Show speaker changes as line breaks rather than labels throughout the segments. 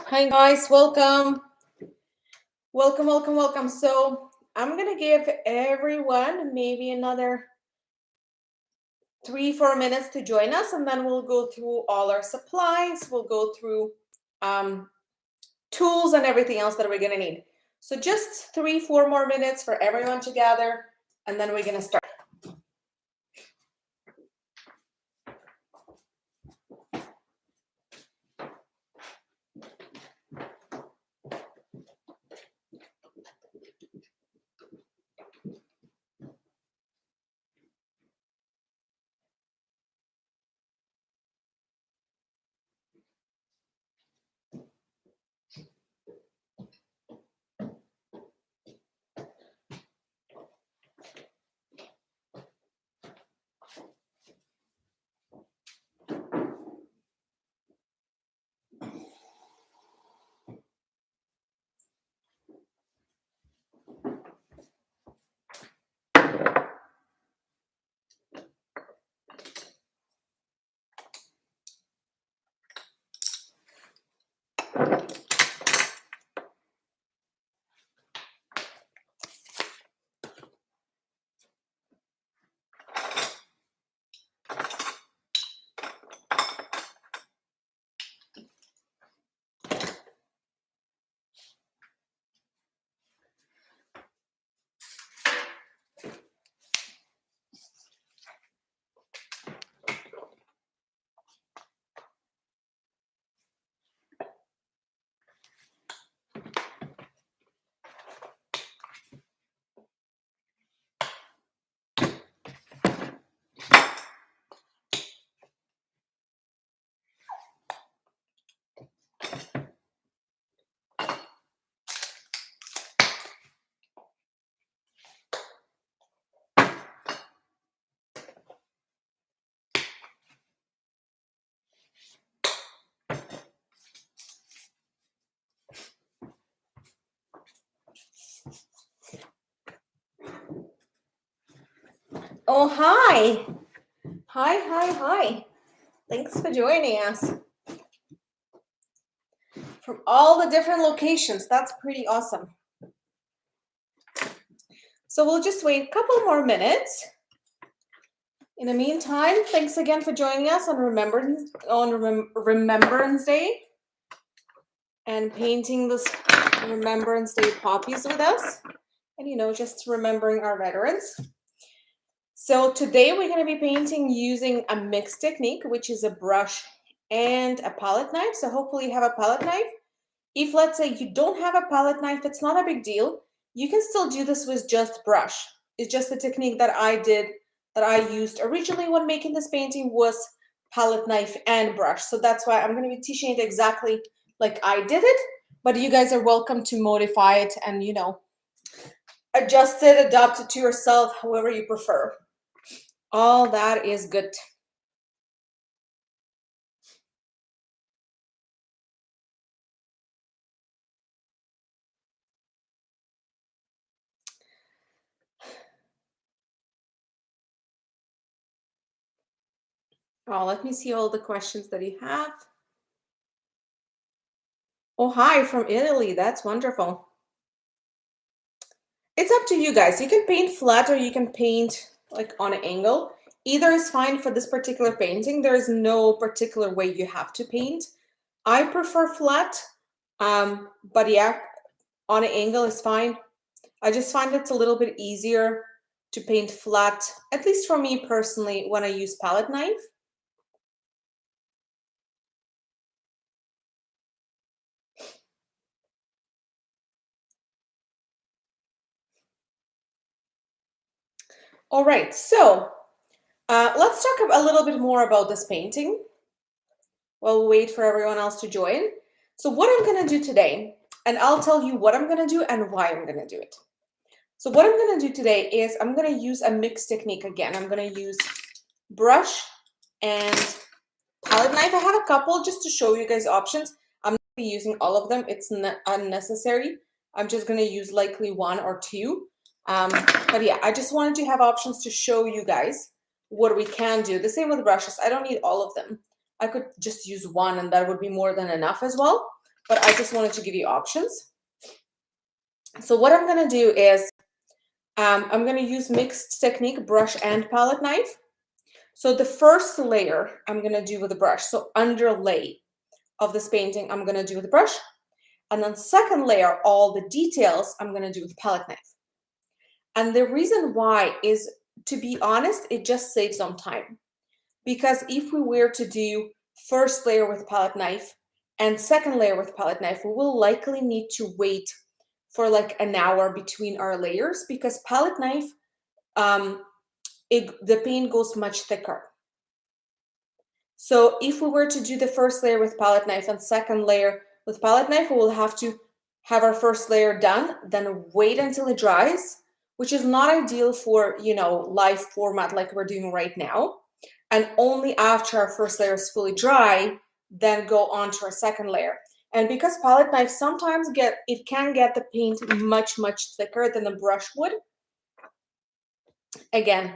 Hi guys, welcome. Welcome. So I'm gonna give everyone maybe another 3-4 minutes to join us, and then we'll go through all our supplies. We'll go through um, tools and everything else that we're gonna need. So just 3-4 more minutes for everyone to gather, and then we're gonna start. Oh, hi. Hi. Thanks for joining us from all the different locations. That's pretty awesome. So we'll just wait a couple more minutes. In the meantime, thanks again for joining us on Remembrance Day and painting this Remembrance Day poppies with us, and just remembering our veterans. So today we're going to be painting using a mixed technique, which is a brush and a palette knife. So hopefully you have a palette knife. If, let's say, you don't have a palette knife, it's not a big deal. You can still do this with just brush. It's just the technique that I used originally when making this painting was palette knife and brush. So that's why I'm going to be teaching it exactly like I did it, but you guys are welcome to modify it and, adjust it, adapt it to yourself, however you prefer. All that is good. Oh, let me see all the questions that you have. Oh, hi from Italy. That's wonderful. It's up to you guys. You can paint flat or you can paint like on an angle. Either is fine for this particular painting. There is no particular way you have to paint. I prefer flat, but yeah, on an angle is fine. I just find it's a little bit easier to paint flat, at least for me personally, when I use palette knife. All right, so let's talk a little bit more about this painting while we wait for everyone else to join. So what I'm going to do today, and I'll tell you what I'm going to do and why I'm going to do it. So what I'm going to do today is I'm going to use a mixed technique again. I'm going to use brush and palette knife. I have a couple just to show you guys options. I'm not going to be using all of them. It's not unnecessary. I'm just going to use likely one or two. But yeah, I just wanted to have options to show you guys what we can do. The same with brushes. I don't need all of them. I could just use one and that would be more than enough as well. but I just wanted to give you options. So what I'm going to do is I'm going to use mixed technique, brush and palette knife. So the first layer I'm going to do with a brush. So underlay of this painting, I'm going to do with a brush. And then second layer, all the details, I'm going to do with palette knife. And the reason why is, to be honest, it just saves on time. Because if we were to do first layer with palette knife and second layer with palette knife, we will likely need to wait for like an hour between our layers, because palette knife, the paint goes much thicker. So if we were to do the first layer with palette knife and second layer with palette knife, we will have to have our first layer done, then wait until it dries, which is not ideal for, you know, live format like we're doing right now. And only after our first layer is fully dry, then go on to our second layer. And because palette knife sometimes can get the paint much thicker than a brush would. Again,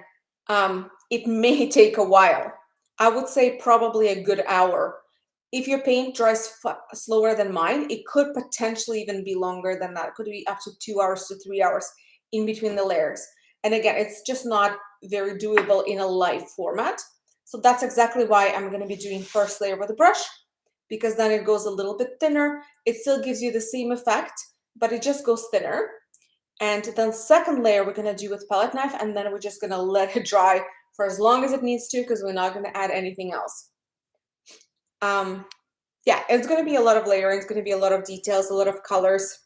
it may take a while. I would say probably a good hour. If your paint dries slower than mine, it could potentially even be longer than that. It could be up to 2 hours to 3 hours in between the layers. And again, it's just not very doable in a live format. So that's exactly why I'm going to be doing first layer with a brush, because then it goes a little bit thinner. It still gives you the same effect, but it just goes thinner. And then second layer we're going to do with palette knife, and then we're just going to let it dry for as long as it needs to, because we're not going to add anything else. Yeah, it's going to be a lot of layering. It's going to be a lot of details, a lot of colors.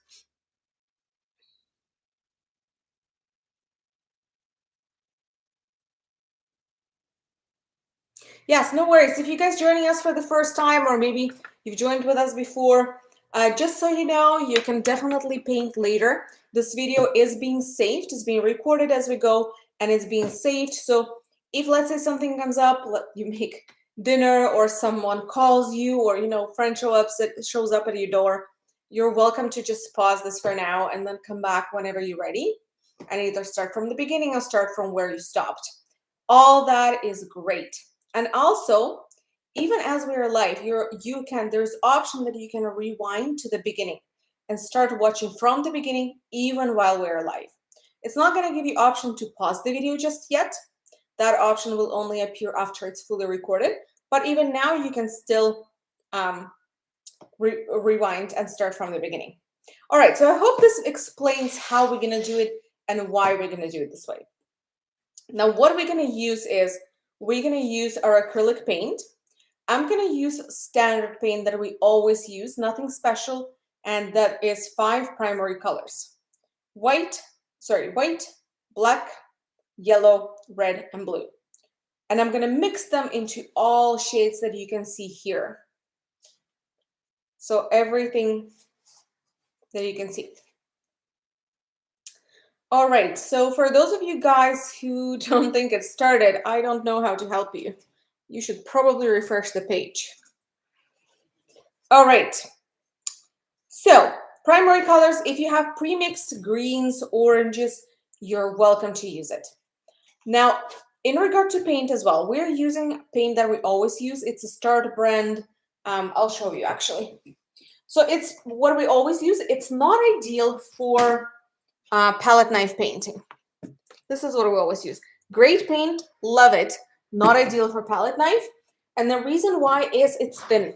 Yes, no worries. If you guys joining us for the first time, or maybe you've joined with us before, just so you know, you can definitely paint later. This video is being saved, it's being recorded as we go, and it's being saved. So if, let's say, something comes up, you make dinner, or someone calls you, or, you know, friend shows up at your door, you're welcome to just pause this for now and then come back whenever you're ready, and either start from the beginning or start from where you stopped. All that is great. And also, even as we're live, there's option that you can rewind to the beginning and start watching from the beginning even while we're live. It's not going to give you option to pause the video just yet. That option will only appear after it's fully recorded. But even now, you can still rewind and start from the beginning. All right, so I hope this explains how we're going to do it and why we're going to do it this way. Now, what we're going to use is, we're going to use our acrylic paint. I'm going to use standard paint that we always use, nothing special, and that is 5 primary colors. White, black, yellow, red, and blue. And I'm going to mix them into all shades that you can see here. So everything that you can see. All right, so for those of you guys who don't think it started, I don't know how to help you. You should probably refresh the page. All right, so primary colors, if you have pre-mixed greens, oranges, you're welcome to use it. Now, in regard to paint as well, we're using paint that we always use. It's a Start brand. I'll show you actually. So it's what we always use. It's not ideal for palette knife painting. This is what we always use. Great paint, love it. Not ideal for palette knife. And the reason why is it's thin.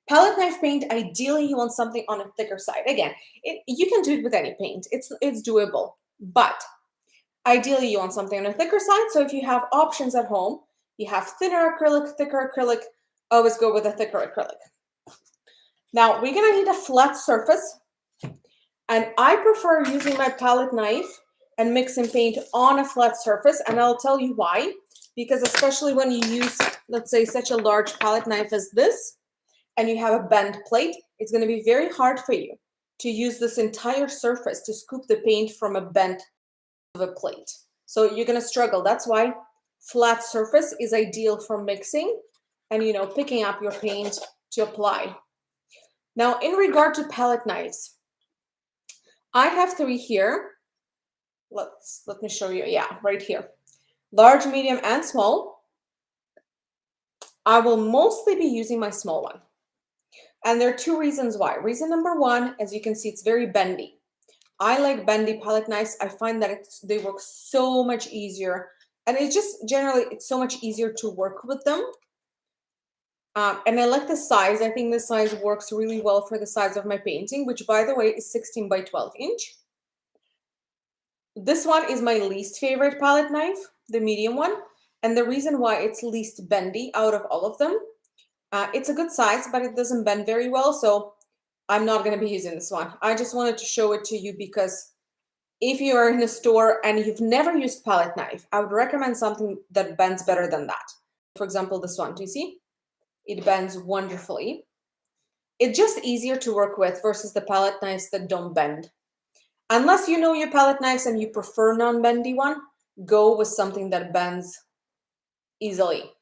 Palette knife paint, ideally you want something on a thicker side. Again, you can do it with any paint. It's doable. But ideally you want something on a thicker side. So if you have options at home, you have thinner acrylic, thicker acrylic, always go with a thicker acrylic. Now we're going to need a flat surface. And I prefer using my palette knife and mixing paint on a flat surface. And I'll tell you why. Because especially when you use, let's say, such a large palette knife as this, and you have a bent plate, it's going to be very hard for you to use this entire surface to scoop the paint from a bent of a plate. So you're going to struggle. That's why flat surface is ideal for mixing and, you know, picking up your paint to apply. Now, in regard to palette knives, I have 3 here. Let me show you. Yeah, right here. Large, medium, and small. I will mostly be using my small one. And there are two reasons why. Reason number one, as you can see, it's very bendy. I like bendy palette knives. I find that they work so much easier. And it's just generally, it's so much easier to work with them. And I like the size. I think this size works really well for the size of my painting, which by the way is 16 by 12 inch. This one is my least favorite palette knife, the medium one. And the reason why it's least bendy out of all of them, it's a good size, but it doesn't bend very well. So I'm not going to be using this one. I just wanted to show it to you because if you are in a store and you've never used palette knife, I would recommend something that bends better than that. For example, this one, do you see? It bends wonderfully. It's just easier to work with versus the palette knives that don't bend. Unless you know your palette knives and you prefer non-bendy one, go with something that bends easily.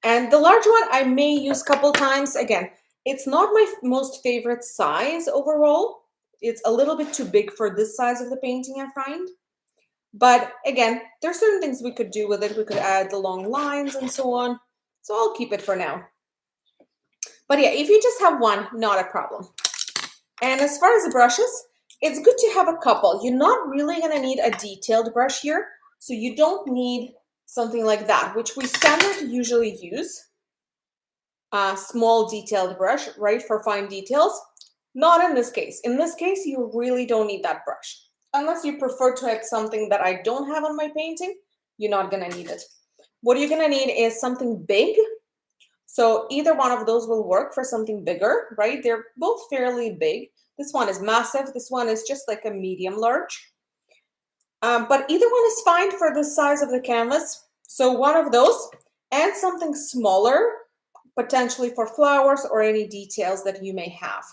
And the large one I may use a couple times. Again, it's not my most favorite size overall. It's a little bit too big for this size of the painting, I find. But again, there's certain things we could do with it. We could add the long lines and so on. So I'll keep it for now. But yeah, if you just have one, not a problem. And as far as the brushes, it's good to have a couple. You're not really going to need a detailed brush here. So you don't need something like that, which we standard usually use. A small detailed brush, right, for fine details. Not in this case. In this case, you really don't need that brush. Unless you prefer to have something that I don't have on my painting, you're not going to need it. What you're going to need is something big. So either one of those will work for something bigger, right? They're both fairly big. This one is massive. This one is just like a medium large. But either one is fine for the size of the canvas. So one of those and something smaller, potentially for flowers or any details that you may have.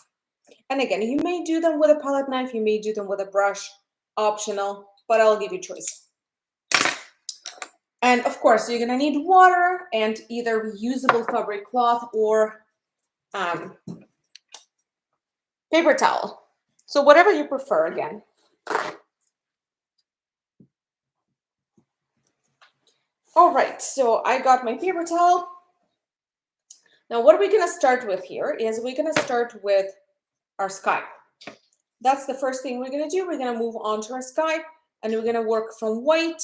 And again, you may do them with a palette knife. You may do them with a brush, optional, but I'll give you choice. And of course, you're going to need water and either reusable fabric cloth or paper towel. So whatever you prefer, again. All right, so I got my paper towel. Now what are we going to start with here is we're going to start with our sky. That's the first thing we're going to do. We're going to move on to our sky and we're going to work from white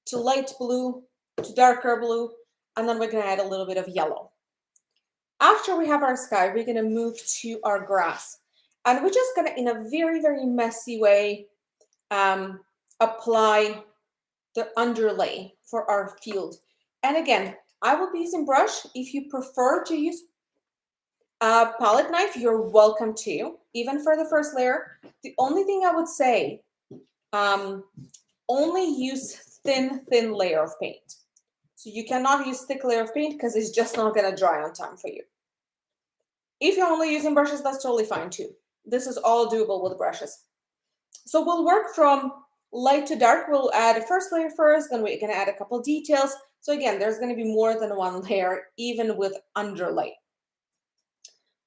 to light blue to darker blue, and then we're going to add a little bit of yellow. After we have our sky, we're going to move to our grass. And we're just going to, in a very, very messy way, apply the underlay for our field. And again, I will be using brush. If you prefer to use a palette knife, you're welcome to, even for the first layer. The only thing I would say, only use thin layer of paint. So you cannot use thick layer of paint because it's just not going to dry on time for you. If you're only using brushes, that's totally fine too. This is all doable with brushes. So we'll work from light to dark. We'll add a first layer first, then we're going to add a couple details. So again, there's going to be more than one layer, even with underlay.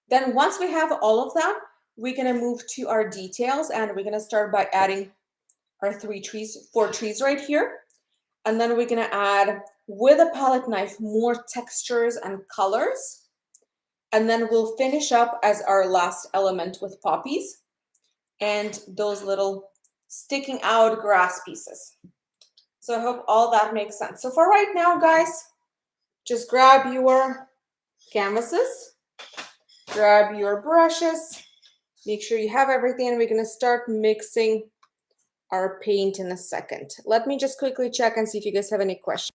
Then once we have all of that, we're going to move to our details, and we're going to start by adding our 4 trees right here. And then we're going to add, with a palette knife, more textures and colors. And then we'll finish up as our last element with poppies and those little sticking out grass pieces. So I hope all that makes sense. So for right now, guys, just grab your canvases, grab your brushes, make sure you have everything, and we're going to start mixing our paint in a second. Let me just quickly check and see if you guys have any questions.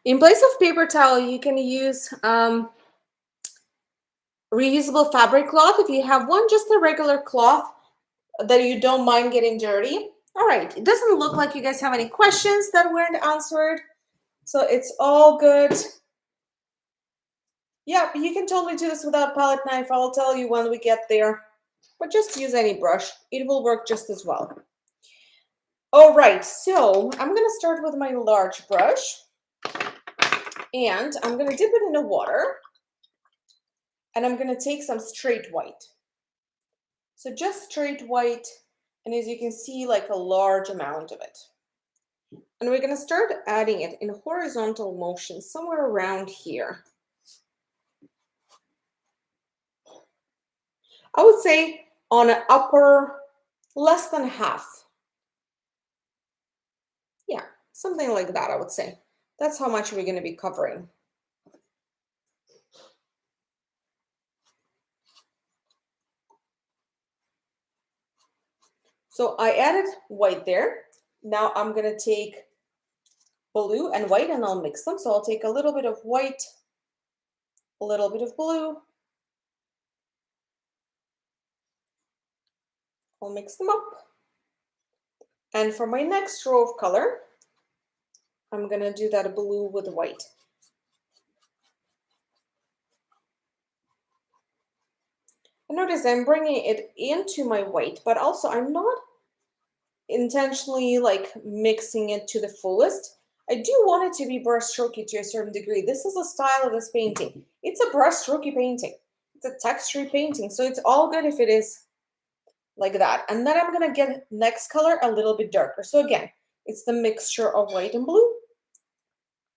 In place of paper towel, you can use reusable fabric cloth. If you have one, just a regular cloth that you don't mind getting dirty. All right, it doesn't look like you guys have any questions that weren't answered, so it's all good. Yeah, but you can totally do this without palette knife. I'll tell you when we get there. But just use any brush. It will work just as well. All right, so I'm going to start with my large brush. And I'm going to dip it in the water. And I'm going to take some straight white. So just straight white. And as you can see, like a large amount of it. And we're going to start adding it in horizontal motion somewhere around here. I would say on an upper, less than half. Yeah, something like that, I would say. That's how much we're going to be covering. So I added white there. Now I'm going to take blue and white and I'll mix them. So I'll take a little bit of white, a little bit of blue. I'll mix them up. And for my next row of color, I'm going to do that blue with white. And notice I'm bringing it into my white, but also I'm not intentionally like mixing it to the fullest. I do want it to be brushstrokey to a certain degree. This is the style of this painting. It's a brushstrokey painting. It's a texture painting. So it's all good if it is like that. And then I'm going to get next color a little bit darker. So again, it's the mixture of white and blue.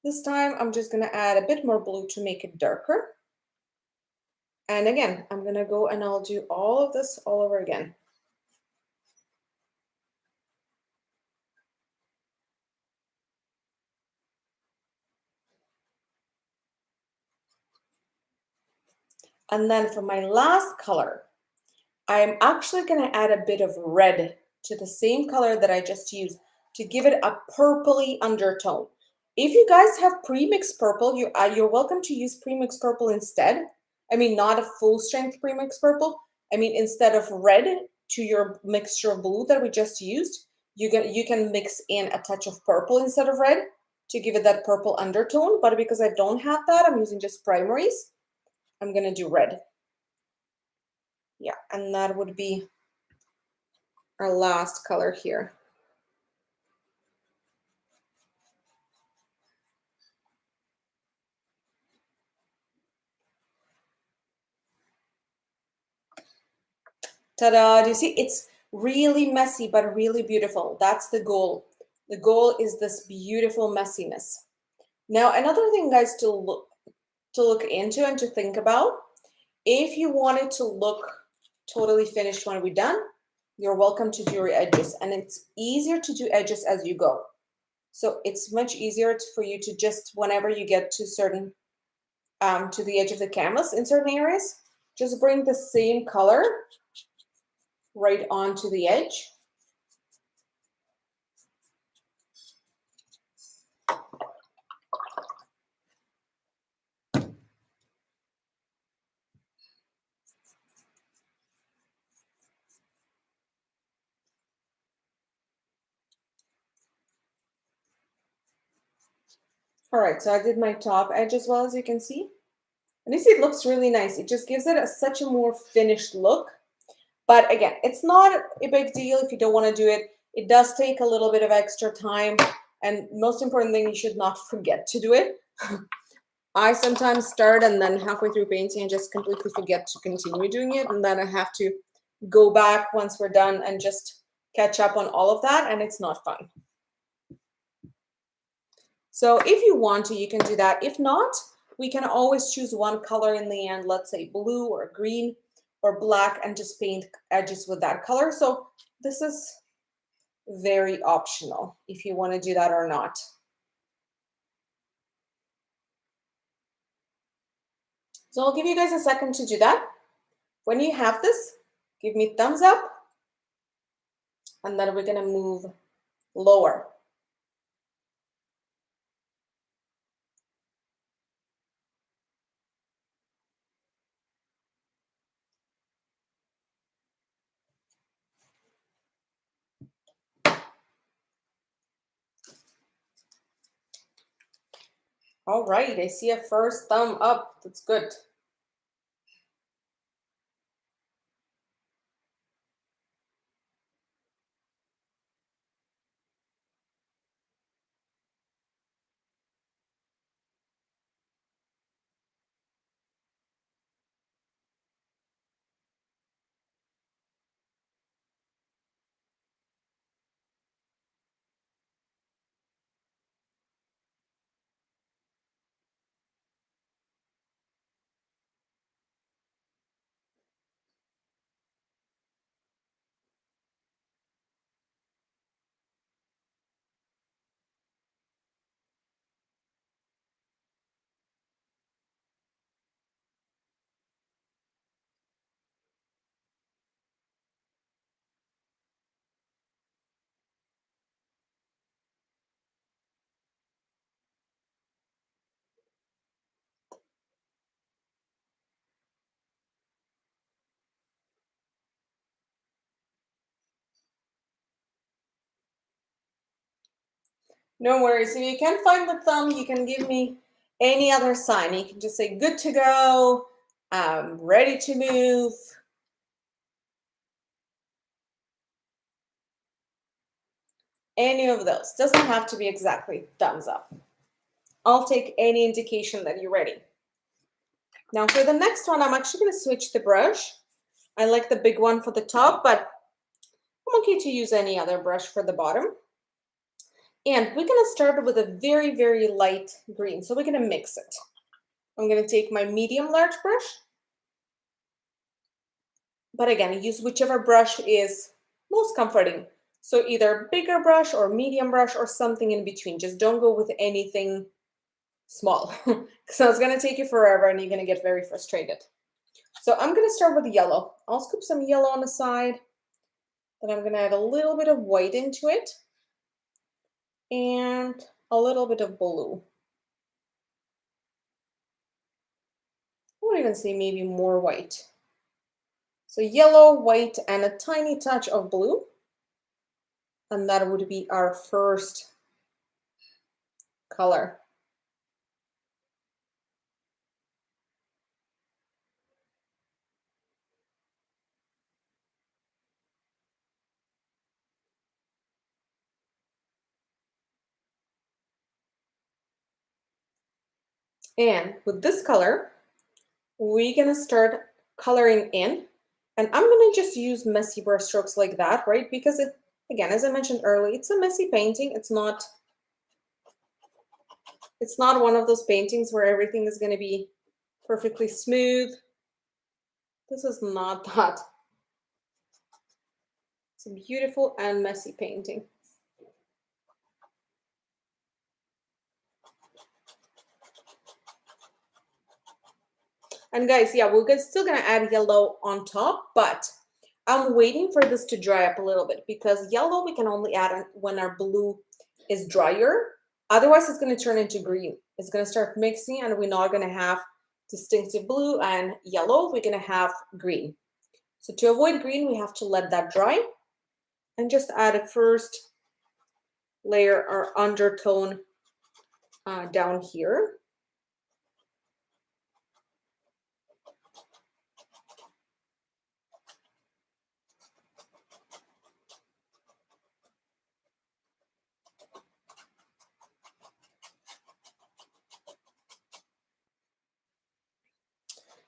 This time I'm just going to add a bit more blue to make it darker. And again, I'm going to go and I'll do all of this all over again. And then for my last color, I'm actually going to add a bit of red to the same color that I just used to give it a purpley undertone. If you guys have pre-mixed purple, you're welcome to use pre-mixed purple instead. I mean, not a full strength pre-mixed purple. I mean, instead of red to your mixture of blue that we just used, you can mix in a touch of purple instead of red to give it that purple undertone. But because I don't have that, I'm using just primaries. I'm going to do red. Yeah, and that would be our last color here. Ta-da! Do you see? It's really messy, but really beautiful. That's the goal. The goal is this beautiful messiness. Now, another thing, guys, to look into and to think about, if you want it to look totally finished when we're done, you're welcome to do your edges. And it's easier to do edges as you go. So it's much easier for you to just, whenever you get to certain, to the edge of the canvas in certain areas, just bring the same color right onto the edge. All right, so I did my top edge as well, as you can see. And you see it looks really nice. It just gives it such a more finished look. But again, it's not a big deal if you don't want to do it. It does take a little bit of extra time. And most important thing, you should not forget to do it. I sometimes start and then halfway through painting, I just completely forget to continue doing it. And then I have to go back once we're done and just catch up on all of that. And it's not fun. So if you want to, you can do that. If not, we can always choose one color in the end, let's say blue or green or black, and just paint edges with that color. So this is very optional if you want to do that or not. So I'll give you guys a second to do that. When you have this, give me thumbs up, and then we're going to move lower. All right, I see a first thumb up. That's good. No worries. If you can't find the thumb, you can give me any other sign. You can just say good to go, ready to move. Any of those. Doesn't have to be exactly thumbs up. I'll take any indication that you're ready. Now for the next one, I'm actually going to switch the brush. I like the big one for the top, but I'm okay to use any other brush for the bottom. And we're going to start with a very, very light green. So we're going to mix it. I'm going to take my medium large brush. But again, use whichever brush is most comforting. So either bigger brush or medium brush or something in between. Just don't go with anything small because it's going to take you forever and you're going to get very frustrated. So I'm going to start with yellow. I'll scoop some yellow on the side. Then I'm going to add a little bit of white into it and a little bit of blue. I would even say maybe more white. So yellow, white, and a tiny touch of blue. And that would be our first color. And with this color, we're gonna start coloring in. And I'm gonna just use messy brush strokes like that, right? Because it, again, as I mentioned earlier, it's a messy painting. It's not one of those paintings where everything is gonna be perfectly smooth. This is not that. It's a beautiful and messy painting. And guys, yeah, we're still gonna add yellow on top, but I'm waiting for this to dry up a little bit because yellow we can only add when our blue is drier. Otherwise, it's gonna turn into green. It's gonna start mixing and we're not gonna have distinctive blue and yellow. We're gonna have green. So to avoid green, we have to let that dry and just add a first layer or undertone down here.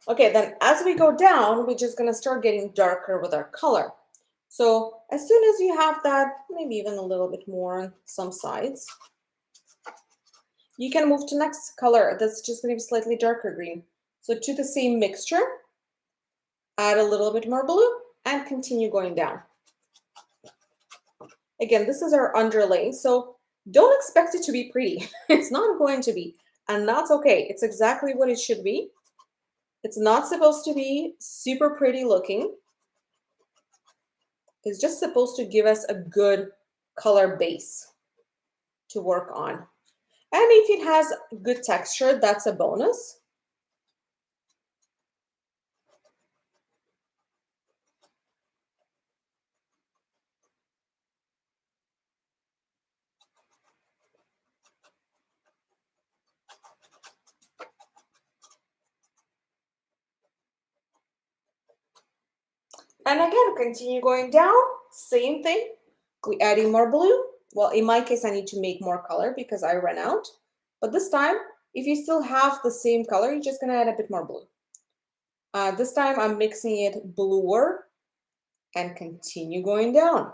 Okay, then as we go down, we're just gonna start getting darker with our color. So as soon as you have that, maybe even a little bit more on some sides, you can move to next color that's just gonna be slightly darker green. So to the same mixture, add a little bit more blue and continue going down. Again, this is our underlay, so don't expect it to be pretty. It's not going to be, and that's okay. It's exactly what it should be. It's not supposed to be super pretty looking. It's just supposed to give us a good color base to work on. And if it has good texture, that's a bonus. And again, continue going down, same thing. We adding more blue. Well, in my case, I need to make more color because I ran out. But this time, if you still have the same color, you're just gonna add a bit more blue. This time I'm mixing it bluer and continue going down.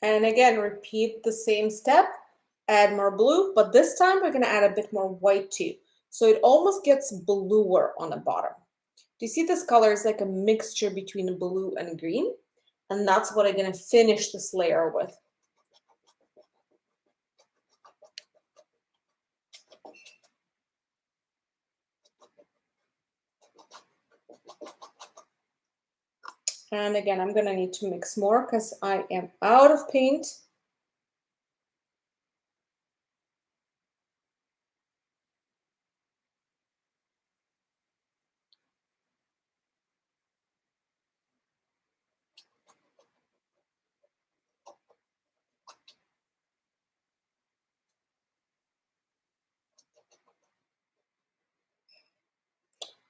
And again, repeat the same step, add more blue, but this time we're gonna add a bit more white too. So it almost gets bluer on the bottom. Do you see this color is like a mixture between blue and green? And that's what I'm gonna finish this layer with. And again, I'm gonna need to mix more because I am out of paint.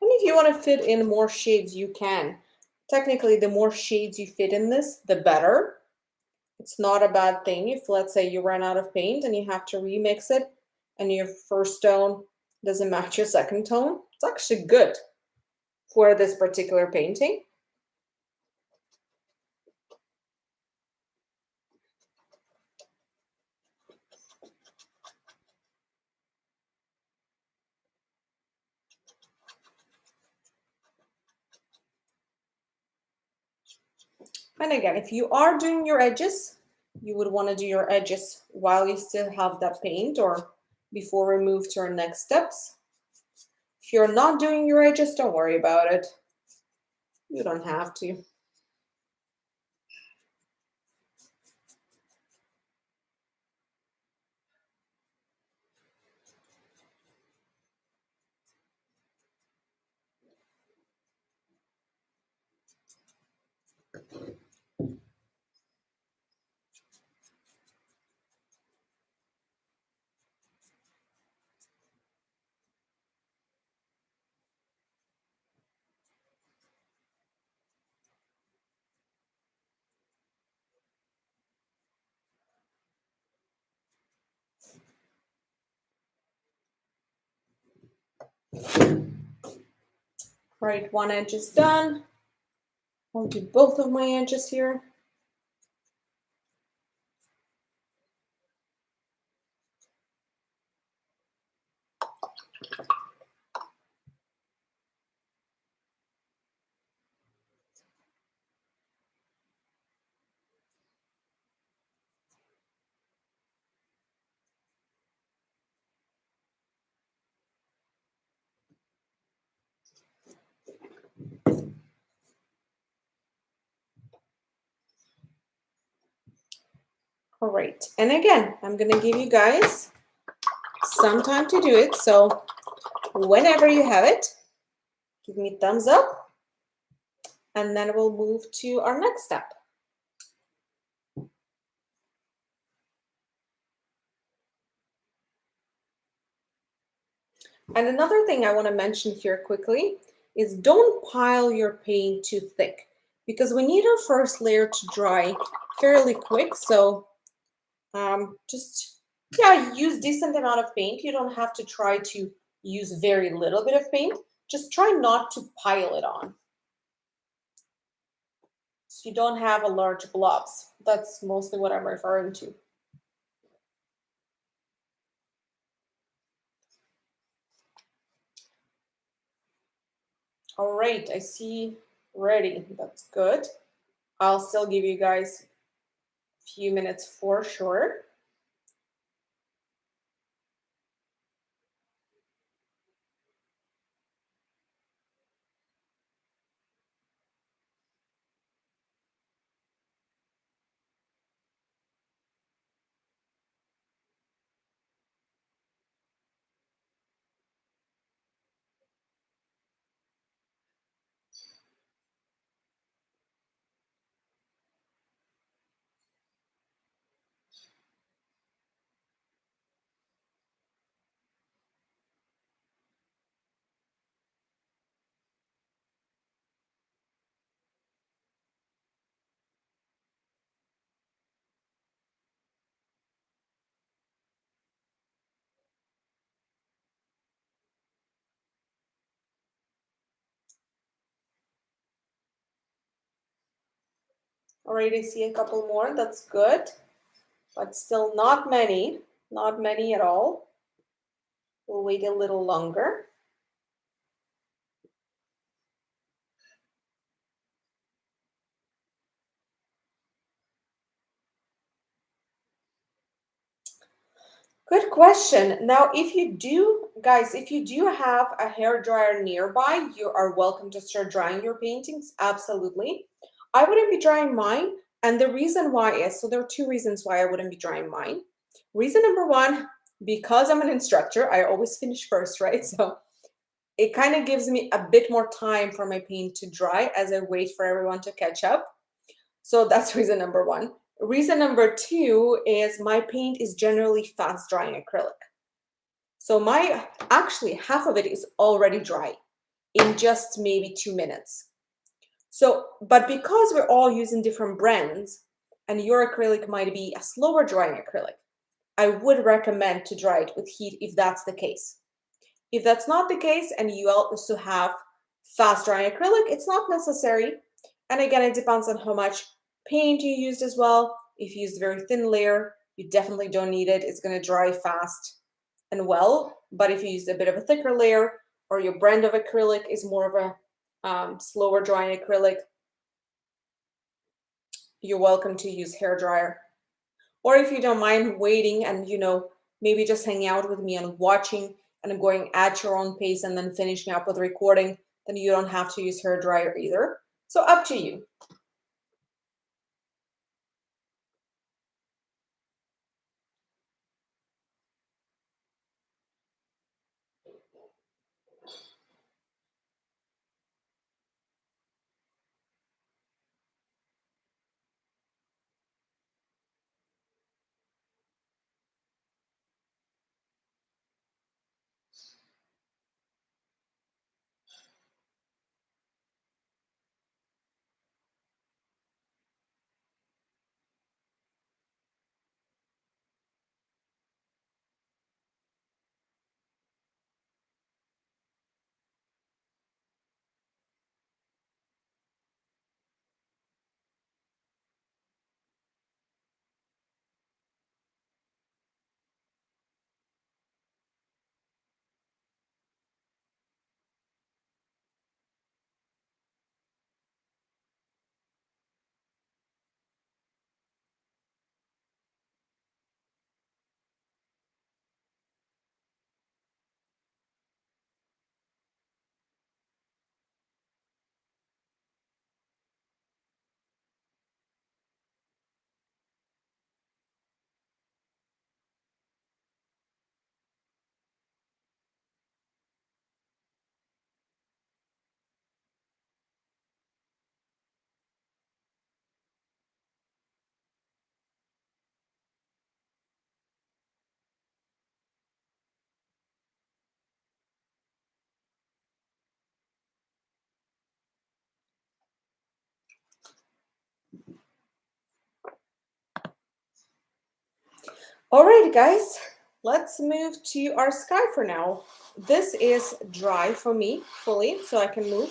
And if you want to fit in more shades, you can. Technically, the more shades you fit in this, the better. It's not a bad thing if, let's say, you run out of paint and you have to remix it and your first tone doesn't match your second tone. It's actually good for this particular painting. And again, if you are doing your edges, you would want to do your edges while you still have that paint or before we move to our next steps. If you're not doing your edges, don't worry about it. You don't have to. Right, one edge is done. I'll do both of my edges here. All right, and again, I'm gonna give you guys some time to do it. So whenever you have it, give me a thumbs up, and then we'll move to our next step. And another thing I want to mention here quickly is don't pile your paint too thick because we need our first layer to dry fairly quick. So just, yeah, use decent amount of paint. You don't have to try to use very little bit of paint. Just try not to pile it on. So you don't have a large blobs. That's mostly what I'm referring to. All right, I see ready. That's good. I'll still give you guys a few minutes for sure. All right, I see a couple more. That's good, but still not many. Not many at all. We'll wait a little longer. Good question. Now, if you do, guys, if you do have a hair dryer nearby, you are welcome to start drying your paintings. Absolutely. I wouldn't be drying mine. And the reason why is, so there are two reasons why I wouldn't be drying mine. Reason number one, because I'm an instructor, I always finish first, right? So it kind of gives me a bit more time for my paint to dry as I wait for everyone to catch up. So that's reason number one. Reason number two is my paint is generally fast drying acrylic. So my actually half of it is already dry in just maybe 2 minutes. So, but because we're all using different brands and your acrylic might be a slower drying acrylic, I would recommend to dry it with heat if that's the case. If that's not the case and you also have fast drying acrylic, it's not necessary. And again, it depends on how much paint you used as well. If you used a very thin layer, you definitely don't need it. It's going to dry fast and well. But if you used a bit of a thicker layer or your brand of acrylic is more of a slower drying acrylic, you're welcome to use hair dryer. Or if you don't mind waiting and, maybe just hanging out with me and watching and going at your own pace and then finishing up with recording, then you don't have to use hair dryer either. So up to you. All right, guys, let's move to our sky for now. This is dry for me fully, so I can move.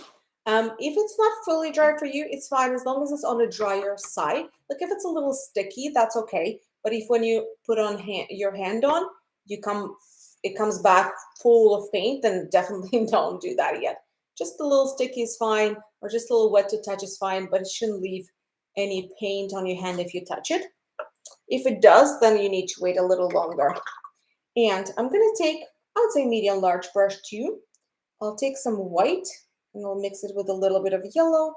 If it's not fully dry for you, it's fine as long as it's on the drier side. Like if it's a little sticky, that's okay. But if when you put on your hand on, it comes back full of paint, then definitely don't do that yet. Just a little sticky is fine, or just a little wet to touch is fine, but it shouldn't leave any paint on your hand if you touch it. If it does, then you need to wait a little longer. And I'm gonna take, I'd say medium large brush too. I'll take some white and I'll mix it with a little bit of yellow.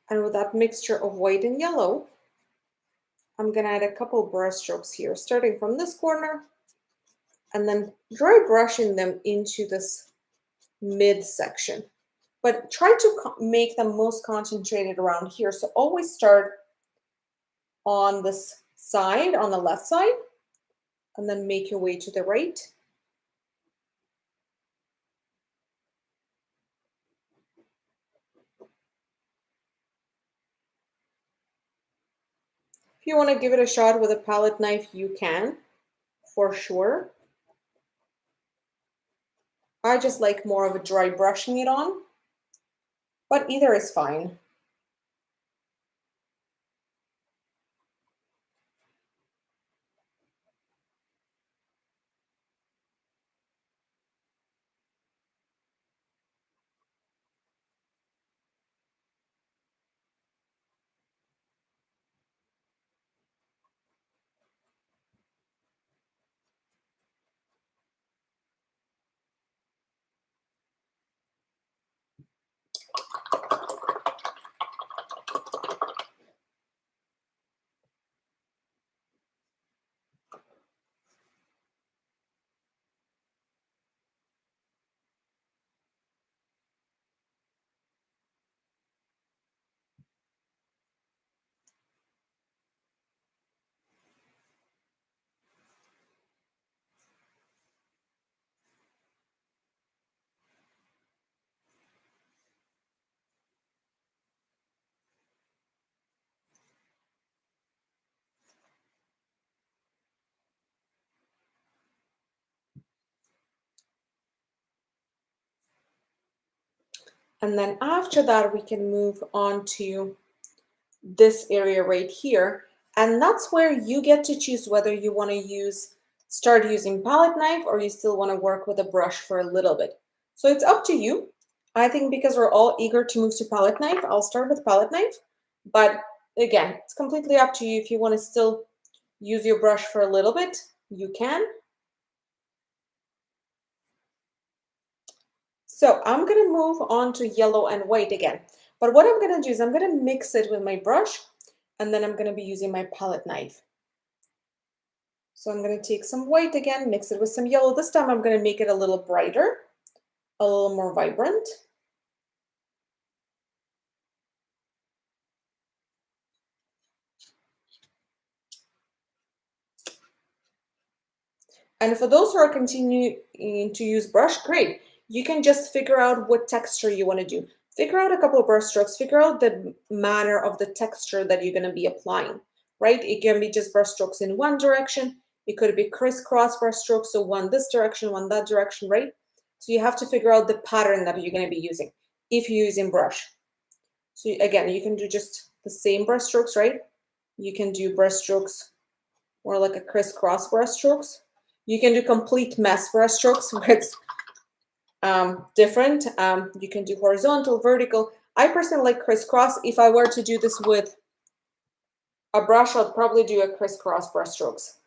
And with that mixture of white and yellow, I'm gonna add a couple brush strokes here, starting from this corner and then dry brushing them into this mid section. But try to make them most concentrated around here. So always start on this side, on the left side, and then make your way to the right. If you want to give it a shot with a palette knife, you can, for sure. I just like more of a dry brushing it on, but either is fine. And then after that, we can move on to this area right here. And that's where you get to choose whether you want to start using palette knife or you still want to work with a brush for a little bit. So it's up to you. I think because we're all eager to move to palette knife, I'll start with palette knife. But again, it's completely up to you. If you want to still use your brush for a little bit, you can. So I'm going to move on to yellow and white again. But what I'm going to do is I'm going to mix it with my brush, and then I'm going to be using my palette knife. So I'm going to take some white again, mix it with some yellow. This time I'm going to make it a little brighter, a little more vibrant. And for those who are continuing to use brush, great. You can just figure out what texture you want to do. Figure out a couple of brush strokes, figure out the manner of the texture that you're going to be applying, right? It can be just brush strokes in one direction. It could be crisscross brush strokes, so one this direction, one that direction, right? So you have to figure out the pattern that you're going to be using if you're using brush. So again, you can do just the same brush strokes, right? You can do brush strokes more like a crisscross brush strokes. You can do complete mess brush strokes where it's different. You can do horizontal, vertical. I personally like crisscross. If I were to do this with a brush, I'd probably do a crisscross brush strokes.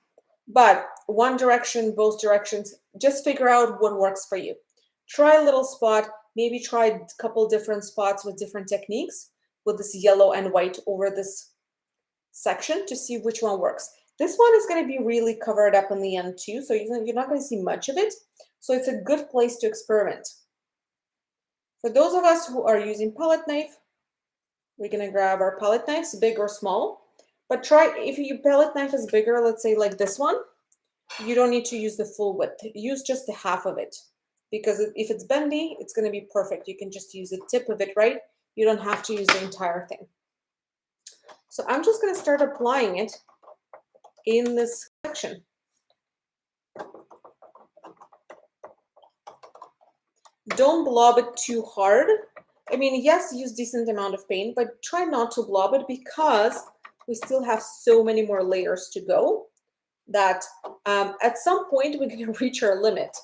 But one direction, both directions, just figure out what works for you. Try a little spot, maybe try a couple different spots with different techniques with this yellow and white over this section to see which one works. This one is going to be really covered up in the end too, so you're not going to see much of it. So it's a good place to experiment. For those of us who are using palette knife, we're going to grab our palette knives, big or small. But try, if your palette knife is bigger, let's say like this one, you don't need to use the full width. Use just the half of it. Because if it's bendy, it's going to be perfect. You can just use the tip of it, right? You don't have to use the entire thing. So I'm just going to start applying it in this section. Don't blob it too hard. I mean, yes, use decent amount of paint, but try not to blob it because we still have so many more layers to go that at some point we're going to reach our limit.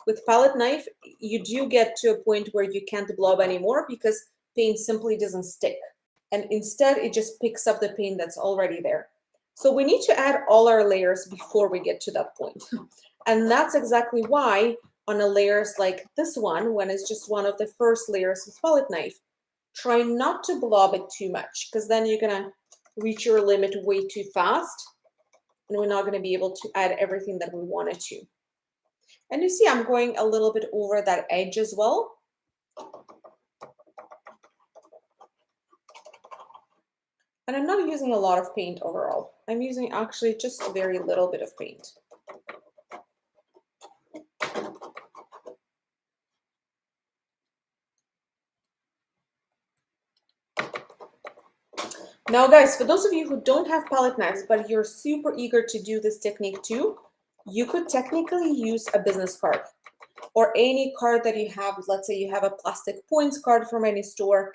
With palette knife, you do get to a point where you can't blob anymore because paint simply doesn't stick. And instead, it just picks up the paint that's already there. So we need to add all our layers before we get to that point. And that's exactly why on a layers like this one, when it's just one of the first layers with palette knife, try not to blob it too much because then you're gonna reach your limit way too fast and we're not gonna be able to add everything that we wanted to. And you see I'm going a little bit over that edge as well. And I'm not using a lot of paint overall. I'm using actually just a very little bit of paint. Now guys, for those of you who don't have palette knives, but you're super eager to do this technique too, you could technically use a business card or any card that you have. Let's say you have a plastic points card from any store.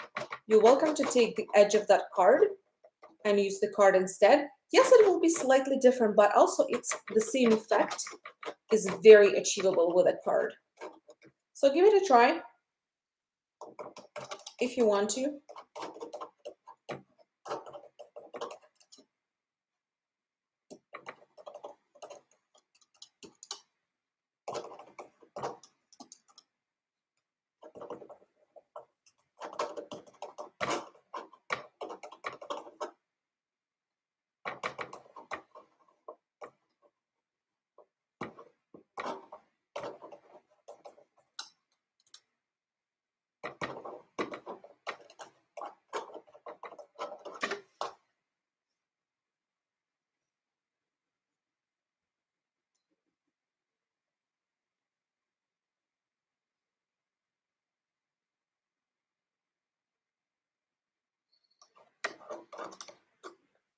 You're welcome to take the edge of that card and use the card instead. Yes, it will be slightly different, but also it's the same effect is very achievable with a card. So give it a try if you want to.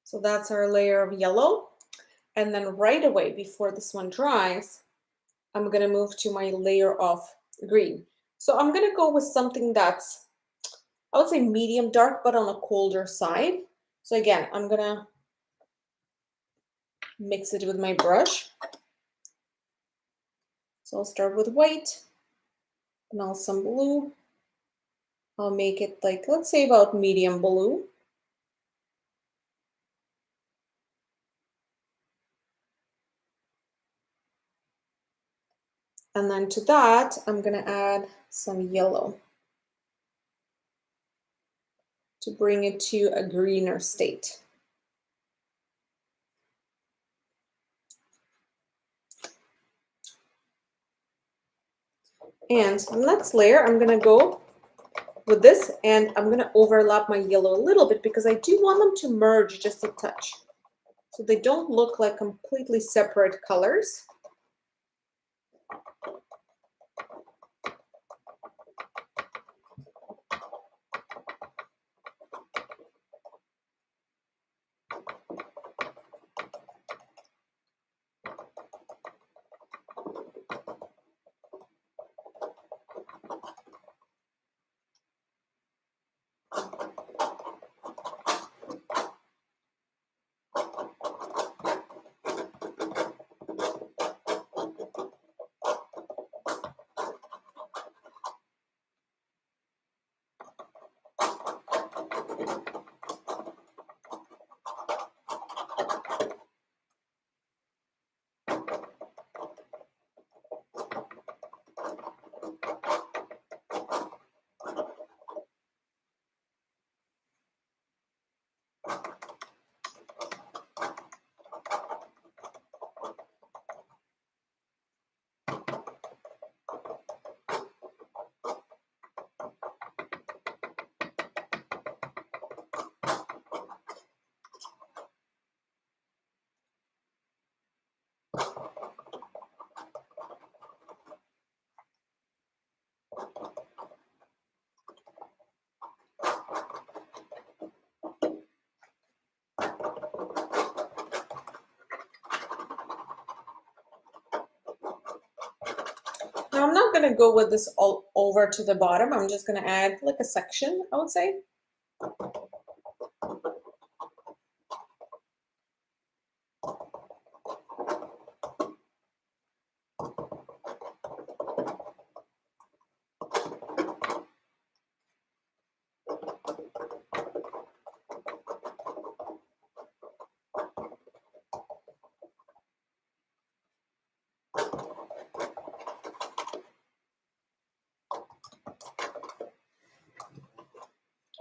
So that's our layer of yellow. And then right away, before this one dries, I'm gonna move to my layer of green. So I'm gonna go with something that's, I would say medium dark, but on a colder side. So again, I'm gonna mix it with my brush. So I'll start with white, and now some blue. I'll make it like, let's say about medium blue. And then to that, I'm gonna add some yellow to bring it to a greener state. And the next layer, I'm gonna go with this and I'm gonna overlap my yellow a little bit because I do want them to merge just a touch. So they don't look like completely separate colors. Now I'm not gonna go with this all over to the bottom. I'm just gonna add like a section, I would say.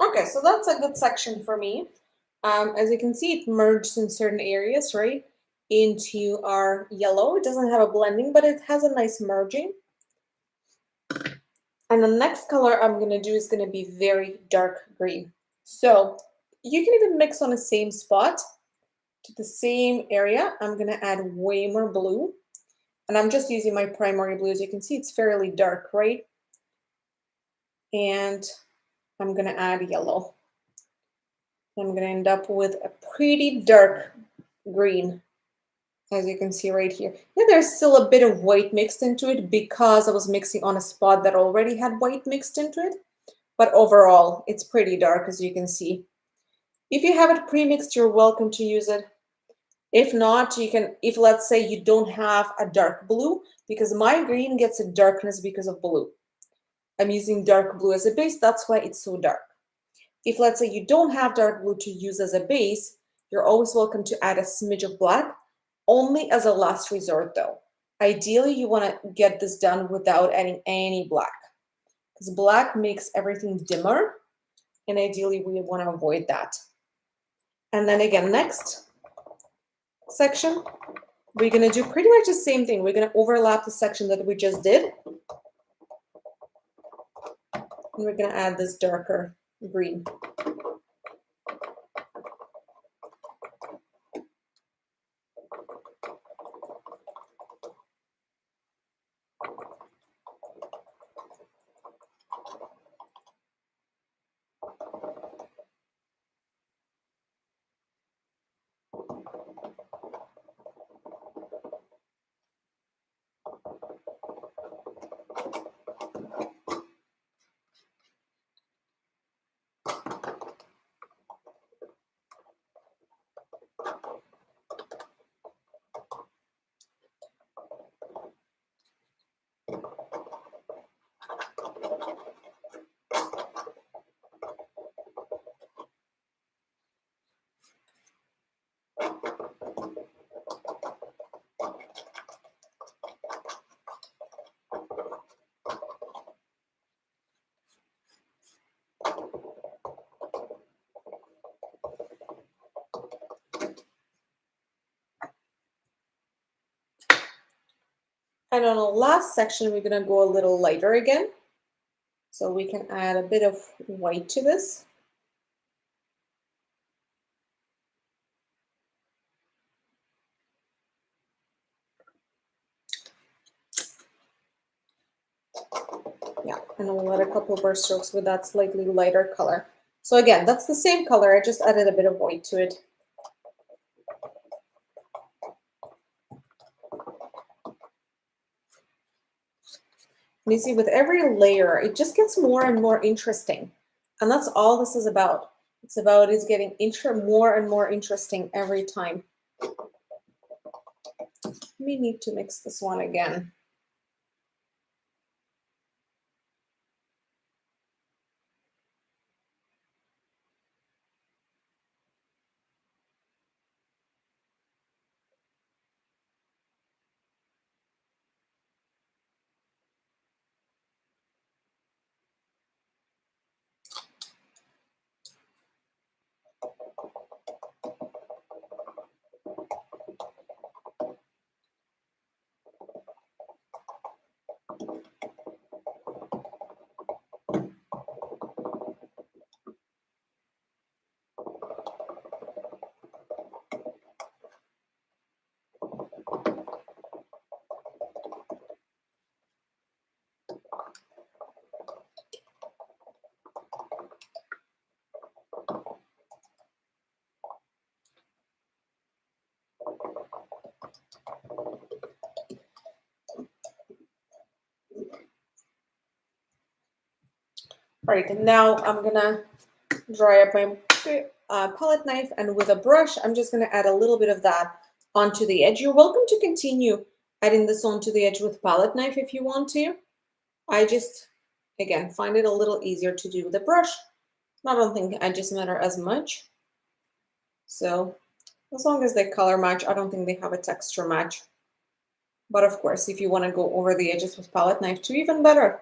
Okay, so that's a good section for me. As you can see, it merges in certain areas, right, into our yellow. It doesn't have a blending, but it has a nice merging. And the next color I'm going to do is going to be very dark green. So you can even mix on the same spot to the same area. I'm going to add way more blue. And I'm just using my primary blue. As you can see, it's fairly dark, right? And I'm going to add yellow. I'm going to end up with a pretty dark green, as you can see right here. Yeah, there's still a bit of white mixed into it because I was mixing on a spot that already had white mixed into it. But overall, it's pretty dark, as you can see. If you have it pre-mixed, you're welcome to use it. If not, you can, if let's say you don't have a dark blue, because my green gets a darkness because of blue. I'm using dark blue as a base, that's why it's so dark. If let's say you don't have dark blue to use as a base, you're always welcome to add a smidge of black, only as a last resort though. Ideally, you want to get this done without adding any black, because black makes everything dimmer, and ideally we want to avoid that. And then again, next section, we're going to do pretty much the same thing. We're going to overlap the section that we just did, and we're going to add this darker green. And on the last section, we're going to go a little lighter again. So we can add a bit of white to this. Yeah, and we'll add a couple of brush strokes with that slightly lighter color. So again, that's the same color. I just added a bit of white to it. And you see, with every layer, it just gets more and more interesting. And that's all this is about. It's about is getting more and more interesting every time. We need to mix this one again. All right, and now I'm gonna dry up my palette knife, and with a brush, I'm just gonna add a little bit of that onto the edge. You're welcome to continue adding this onto the edge with palette knife if you want to. I just, again, find it a little easier to do with a brush. I don't think edges matter as much. So as long as they color match, I don't think they have a texture match. But of course, if you want to go over the edges with palette knife too, even better.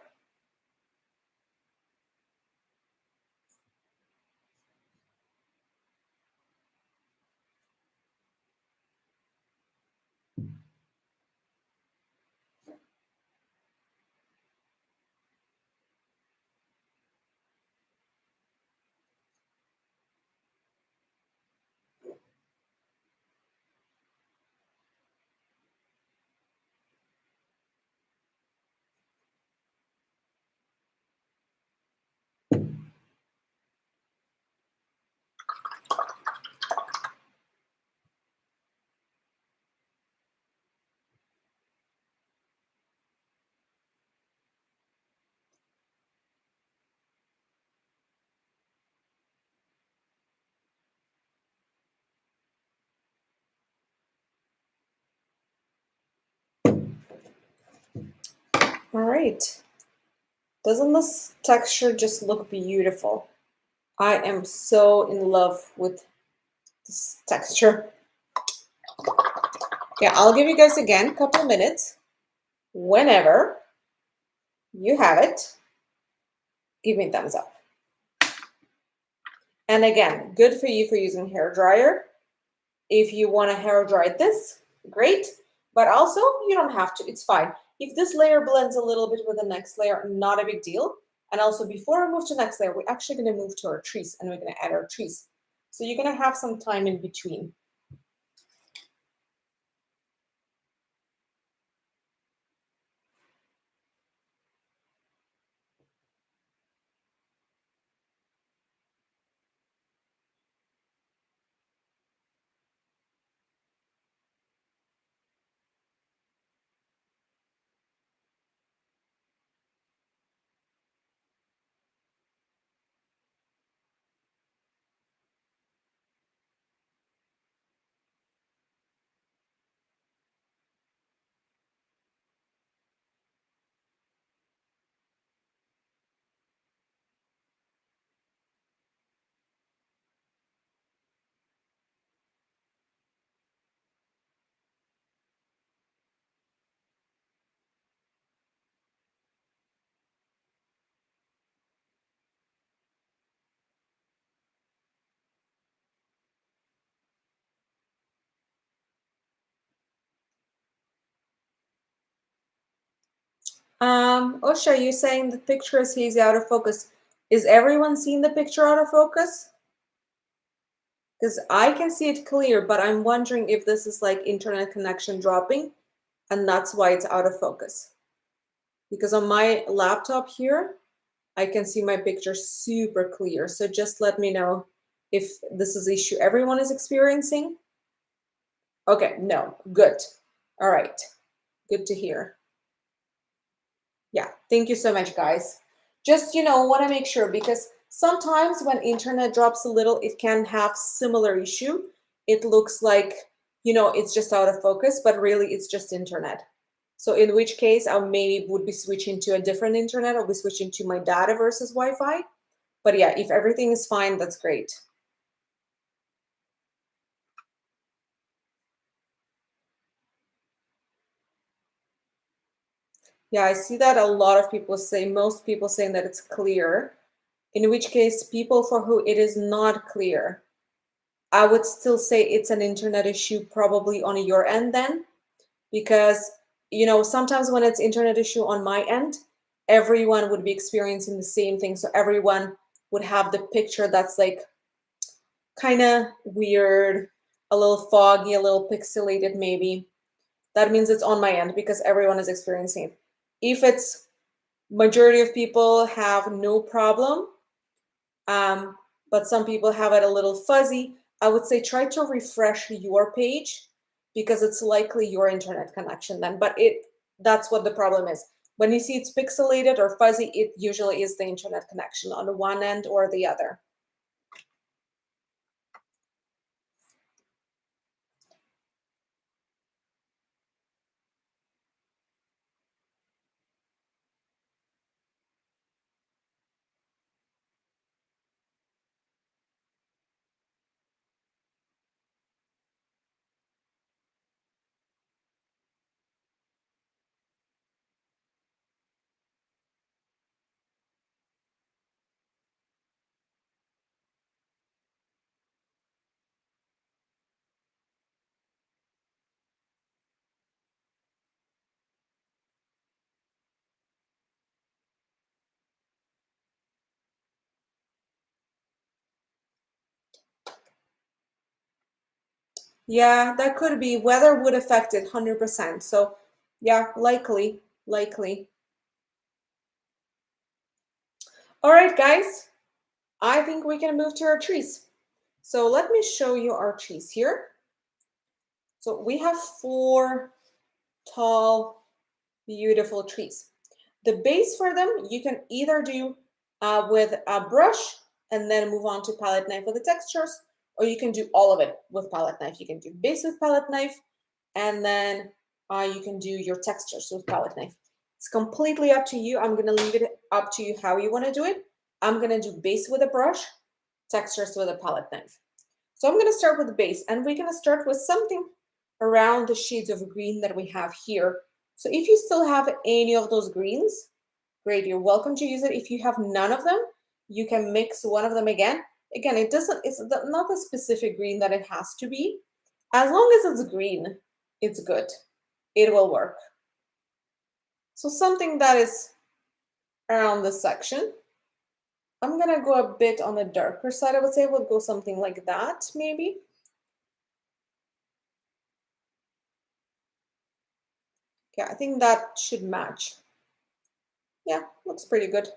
All right. Doesn't this texture just look beautiful? I am so in love with this texture. Yeah, I'll give you guys again a couple of minutes. Whenever you have it, give me a thumbs up. And again, good for you for using hair dryer. If you want to hair dry this, great. But also, you don't have to. It's fine. If this layer blends a little bit with the next layer, not a big deal. And also, before we move to the next layer, we're actually going to move to our trees and we're going to add our trees. So you're going to have some time in between. Osha, you saying the picture is hazy out of focus. Is everyone seeing the picture out of focus? Because I can see it clear, but I'm wondering if this is like internet connection dropping and that's why it's out of focus. Because on my laptop here, I can see my picture super clear. So just let me know if this is the issue everyone is experiencing. Okay, no, good. All right, good to hear. Yeah, thank you so much, guys. Just, want to make sure because sometimes when internet drops a little, it can have similar issue. It looks like, it's just out of focus, but really it's just internet. So in which case I maybe would be switching to a different internet. I'll be switching to my data versus Wi-Fi. But yeah, if everything is fine, that's great. Yeah, I see that a lot of people say, most people saying that it's clear, in which case people for who it is not clear, I would still say it's an internet issue probably on your end then, because, sometimes when it's internet issue on my end, everyone would be experiencing the same thing. So everyone would have the picture that's like kind of weird, a little foggy, a little pixelated maybe. That means it's on my end because everyone is experiencing it. If it's majority of people have no problem, but some people have it a little fuzzy, I would say try to refresh your page because it's likely your internet connection then. But that's what the problem is. When you see it's pixelated or fuzzy, it usually is the internet connection on the one end or the other. Yeah, that could be. Weather would affect it 100%. So yeah, likely. All right, guys, I think we can move to our trees. So let me show you our trees here. So we have 4 tall, beautiful trees. The base for them, you can either do with a brush and then move on to palette knife with the textures, or you can do all of it with palette knife. You can do base with palette knife, and then you can do your textures with palette knife. It's completely up to you. I'm gonna leave it up to you how you wanna do it. I'm gonna do base with a brush, textures with a palette knife. So I'm gonna start with the base, and we're gonna start with something around the shades of green that we have here. So if you still have any of those greens, great, you're welcome to use it. If you have none of them, you can mix one of them again. Again, it's not a specific green that it has to be. As long as it's green, it's good. It will work. So something that is around this section. I'm gonna go a bit on the darker side. I would say I would go something like that, maybe. Yeah, I think that should match. Yeah, looks pretty good.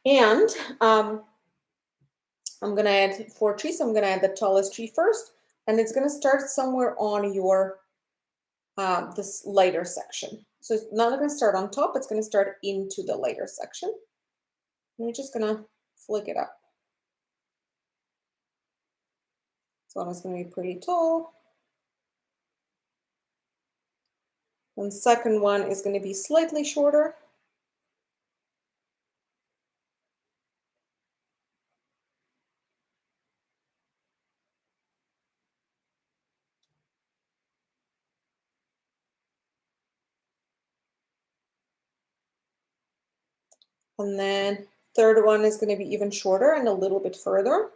And I'm gonna add 4 trees. I'm gonna add the tallest tree first, and it's gonna start somewhere on your this lighter section. So it's not gonna start on top, it's gonna start into the lighter section. And you're just gonna flick it up. So one is gonna be pretty tall. And the second one is gonna be slightly shorter. And then third one is gonna be even shorter and a little bit further.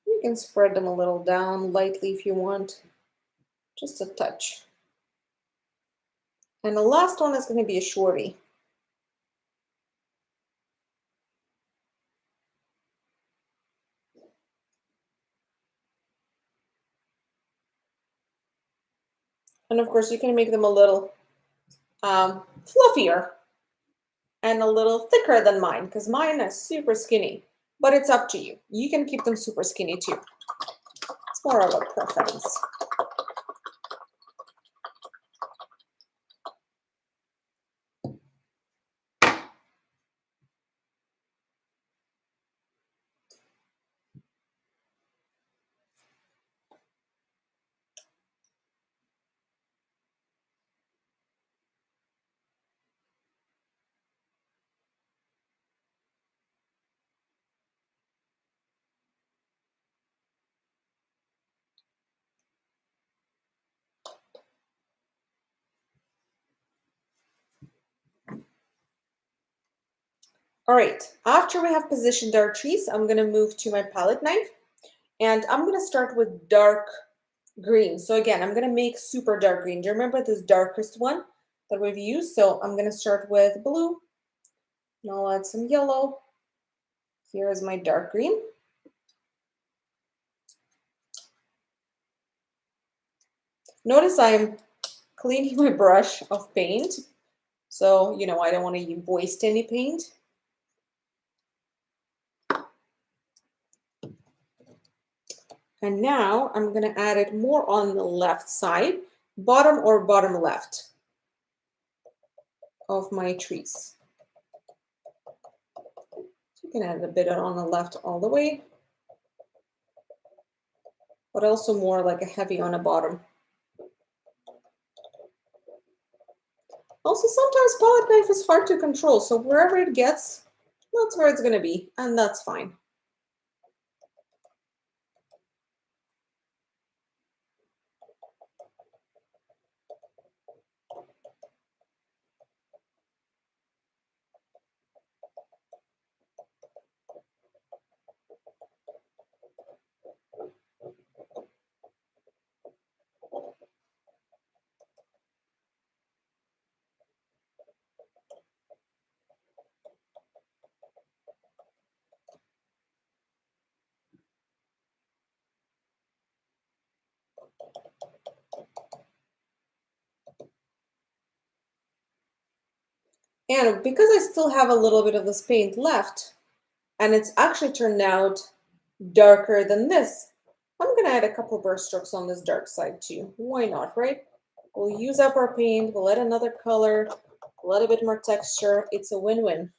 You can spread them a little down lightly if you want, just a touch. And the last one is gonna be a shorty. And of course, you can make them a little fluffier and a little thicker than mine, because mine is super skinny. But it's up to you. You can keep them super skinny too. It's more of a preference. All right, after we have positioned our trees, I'm gonna move to my palette knife, and I'm gonna start with dark green. So again, I'm gonna make super dark green. Do you remember this darkest one that we've used? So I'm gonna start with blue, and I'll add some yellow. Here is my dark green. Notice I'm cleaning my brush of paint. So, you know, I don't want to waste any paint. And now I'm going to add it more on the left side, bottom or bottom left of my trees. So you can add a bit on the left all the way, but also more like a heavy on the bottom. Also, sometimes palette knife is hard to control, so wherever it gets, that's where it's going to be, and that's fine. And because I still have a little bit of this paint left, and it's actually turned out darker than this, I'm gonna add a couple brush strokes on this dark side too. Why not, right? We'll use up our paint, we'll add another color, a little bit more texture. It's a win-win.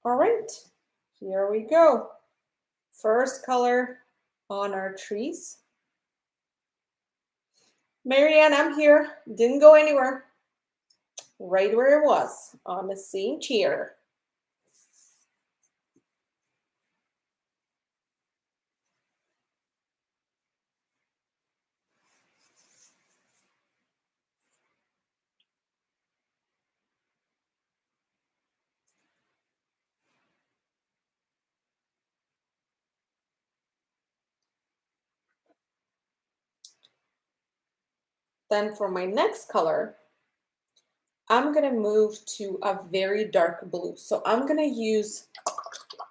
All right, here we go. First color on our trees. Marianne, I'm here. Didn't go anywhere. Right where it was, on the same chair. Then for my next color, I'm gonna move to a very dark blue. So I'm gonna use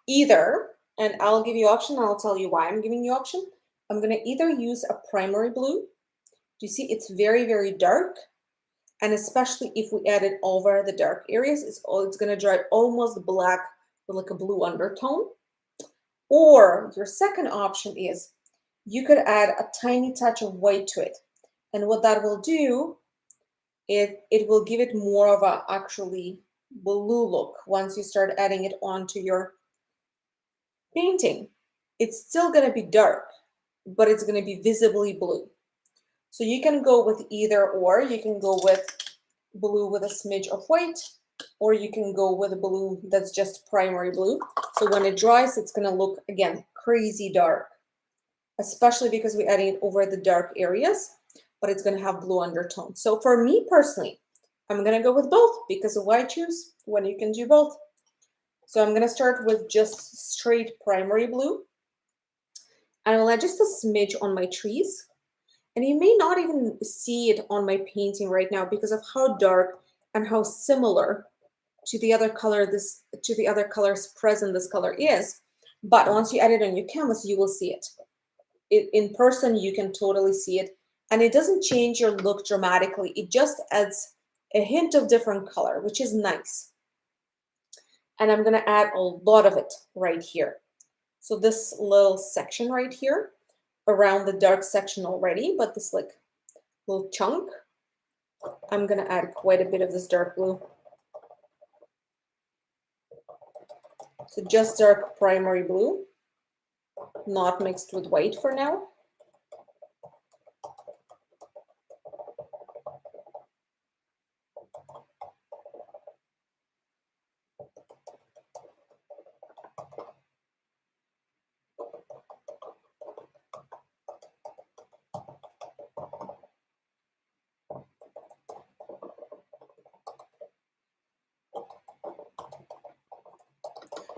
either, and I'll give you option, and I'll tell you why I'm giving you option. I'm gonna either use a primary blue. Do you see it's very, very dark? And especially if we add it over the dark areas, it's gonna dry almost black with like a blue undertone. Or your second option is you could add a tiny touch of white to it. And what that will do, it will give it more of a actually blue look once you start adding it onto your painting. It's still going to be dark, but it's going to be visibly blue. So you can go with either or. You can go with blue with a smidge of white, or you can go with a blue that's just primary blue. So when it dries, it's going to look, again, crazy dark, especially because we're adding it over the dark areas, but it's going to have blue undertone. So for me personally, I'm going to go with both, because why choose when you can do both? So I'm going to start with just straight primary blue. And I'll add just a smidge on my trees. And you may not even see it on my painting right now because of how dark and how similar to the other color the other colors present this color is. But once you add it on your canvas, you will see it. In person, you can totally see it. And it doesn't change your look dramatically. It just adds a hint of different color, which is nice. And I'm going to add a lot of it right here. So this little section right here, around the dark section already, but this like little chunk, I'm going to add quite a bit of this dark blue. So just dark primary blue, not mixed with white for now.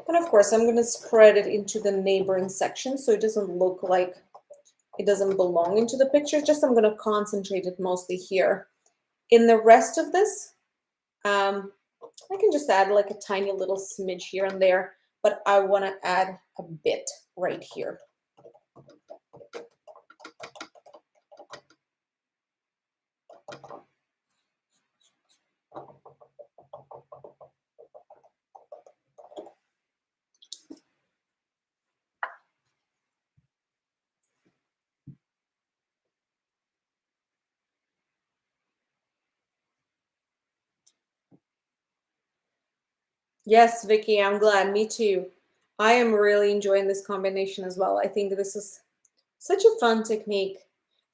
And of course, I'm going to spread it into the neighboring section so it doesn't look like it doesn't belong into the picture. Just I'm going to concentrate it mostly here. In the rest of this, I can just add like a tiny little smidge here and there, but I want to add a bit right here. Yes, Vicky, I'm glad. Me too. I am really enjoying this combination as well. I think this is such a fun technique,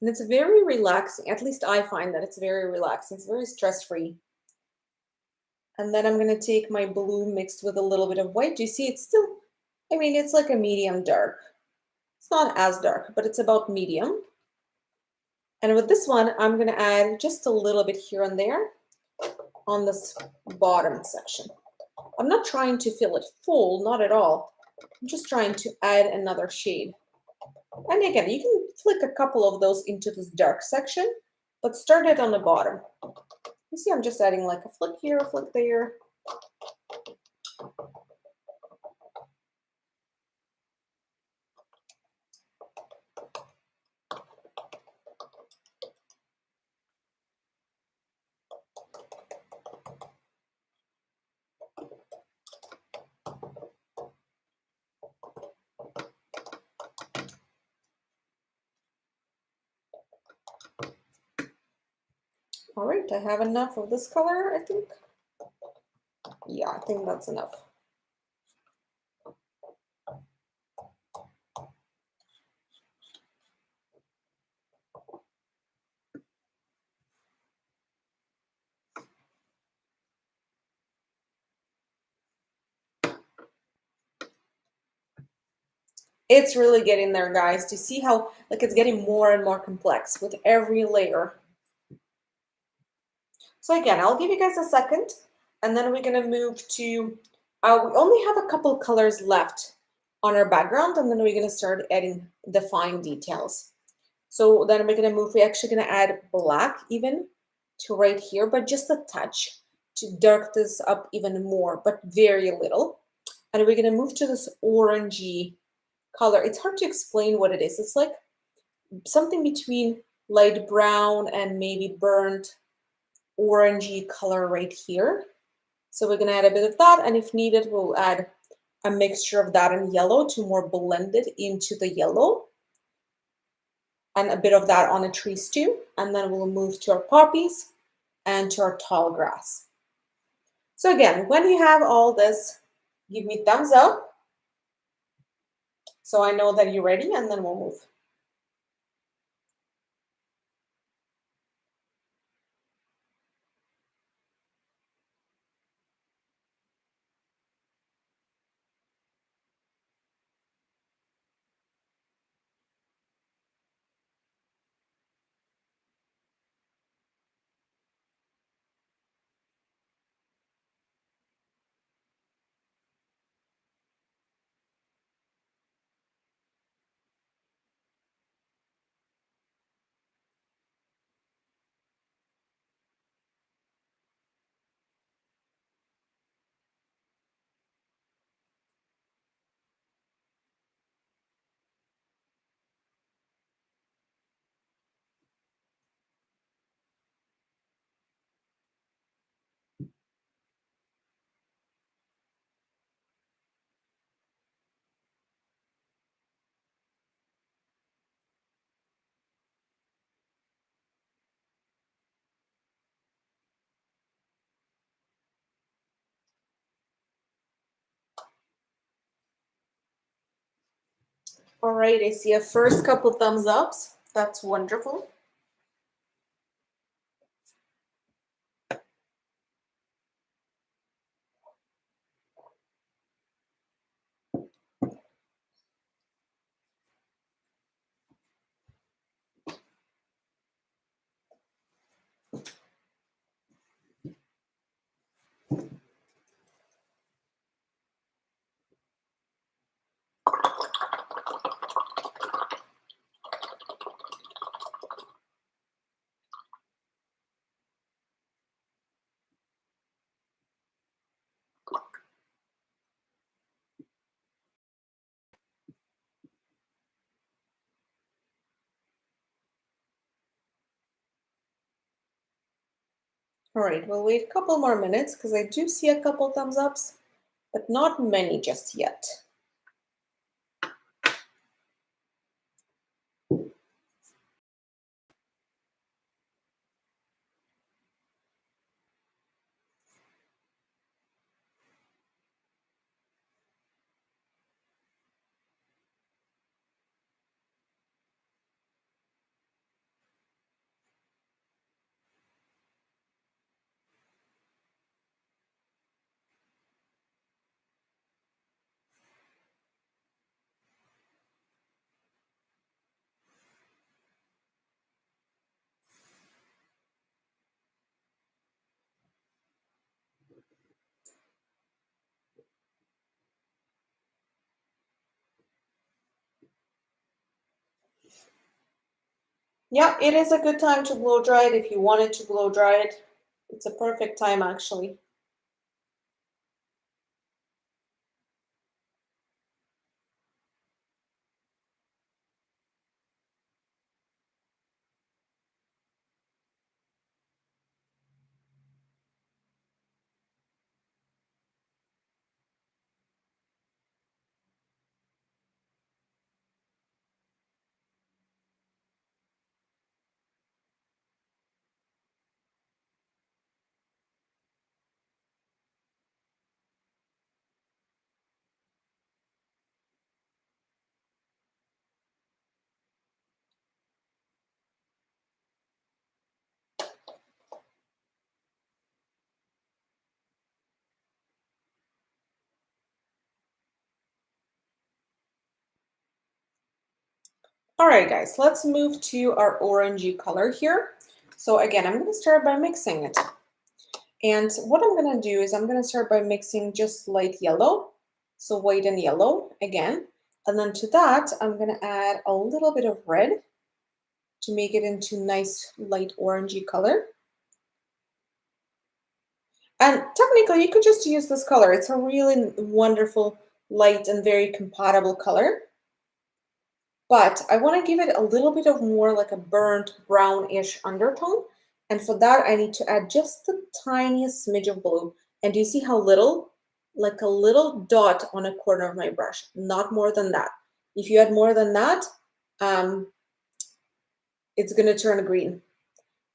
and it's very relaxing. At least I find that it's very relaxing. It's very stress-free. And then I'm going to take my blue mixed with a little bit of white. Do you see it's still, I mean, it's like a medium dark. It's not as dark, but it's about medium. And with this one, I'm going to add just a little bit here and there on this bottom section. I'm not trying to fill it full, not at all. I'm just trying to add another shade. And again, you can flick a couple of those into this dark section but start it on the bottom. You see, I'm just adding like a flick here, a flick there. All right, I have enough of this color, I think. Yeah, I think that's enough. It's really getting there, guys. Do you see how like it's getting more and more complex with every layer? So again, I'll give you guys a second, and then we're gonna move to, we only have a couple colors left on our background, and then we're gonna start adding the fine details. So then we're gonna move, we're actually gonna add black even to right here, but just a touch to dark this up even more, but very little. And we're gonna move to this orangey color. It's hard to explain what it is. It's like something between light brown and maybe burnt orangey color right here. So we're gonna add a bit of that, and if needed, we'll add a mixture of that and yellow to more blend it into the yellow, and a bit of that on the trees too. And then we'll move to our poppies and to our tall grass. So again, when you have all this, give me thumbs up so I know that you're ready, and then we'll move. All right, I see a first couple thumbs ups. That's wonderful. All right, we'll wait a couple more minutes because I do see a couple thumbs ups, but not many just yet. Yeah, it is a good time to blow dry it if you wanted to blow dry it. It's a perfect time actually. All right, guys, let's move to our orangey color here. So again, I'm going to start by mixing it. And what I'm going to do is I'm going to start by mixing just light yellow. So white and yellow again. And then to that, I'm going to add a little bit of red to make it into nice light orangey color. And technically, you could just use this color. It's a really wonderful, light, and very compatible color. But I want to give it a little bit of more like a burnt brownish undertone. And for that, I need to add just the tiniest smidge of blue. And do you see how little? Like a little dot on a corner of my brush, not more than that. If you add more than that, it's going to turn green.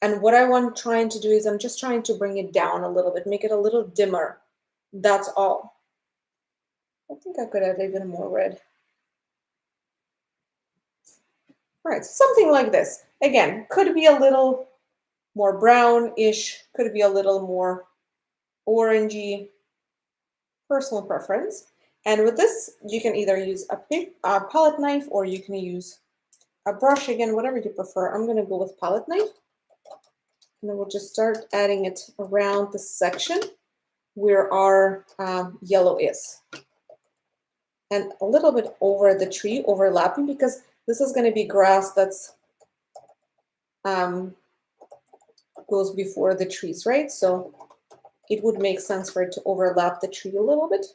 And what I want trying to do is I'm just trying to bring it down a little bit, make it a little dimmer. That's all. I think I could add even more red. All right, something like this. Again, could be a little more brownish, could be a little more orangey, personal preference. And with this, you can either use a palette knife or you can use a brush, again, whatever you prefer. I'm going to go with palette knife. And then we'll just start adding it around the section where our yellow is. And a little bit over the tree, overlapping, because this is going to be grass that's goes before the trees, right? So it would make sense for it to overlap the tree a little bit.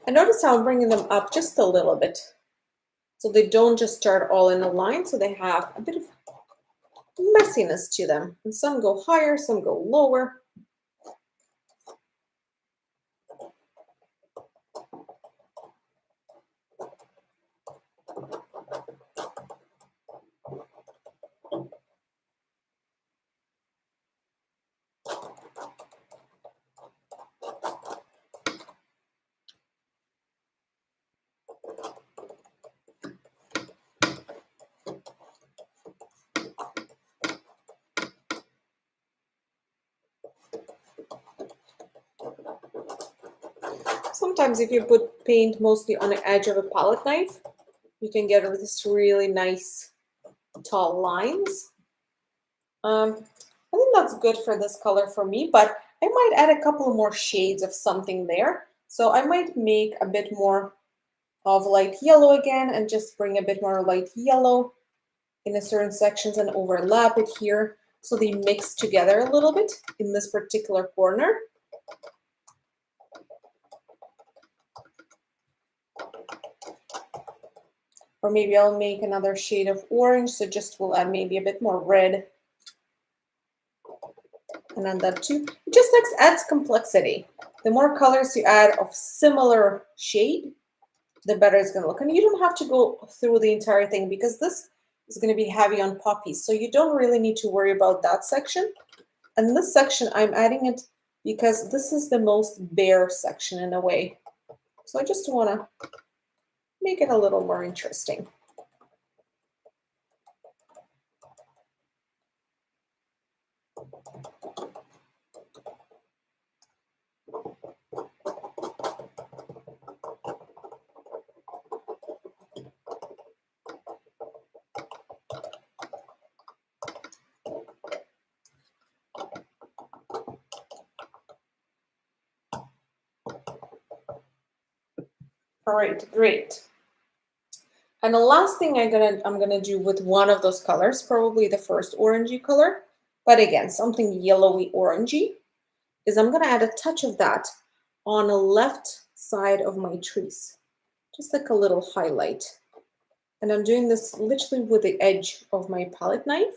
And notice how I'm bringing them up just a little bit. So they don't just start all in a line, so they have a bit of messiness to them. And some go higher, some go lower. Sometimes if you put paint mostly on the edge of a palette knife, you can get this really nice tall lines. I think that's good for this color for me, but I might add a couple more shades of something there. So I might make a bit more of light yellow again and just bring a bit more light yellow in a certain sections and overlap it here so they mix together a little bit in this particular corner. Or maybe I'll make another shade of orange, so just we'll add maybe a bit more red. can add that too. It just adds complexity. The more colors you add of similar shade, the better it's going to look. And you don't have to go through the entire thing because this is going to be heavy on poppies. So you don't really need to worry about that section. And this section, I'm adding it because this is the most bare section in a way. So I just want to make it a little more interesting. All right, great. And the last thing I'm gonna do with one of those colors, probably the first orangey color, but again, something yellowy orangey, is I'm gonna add a touch of that on the left side of my trees, just like a little highlight. And I'm doing this literally with the edge of my palette knife.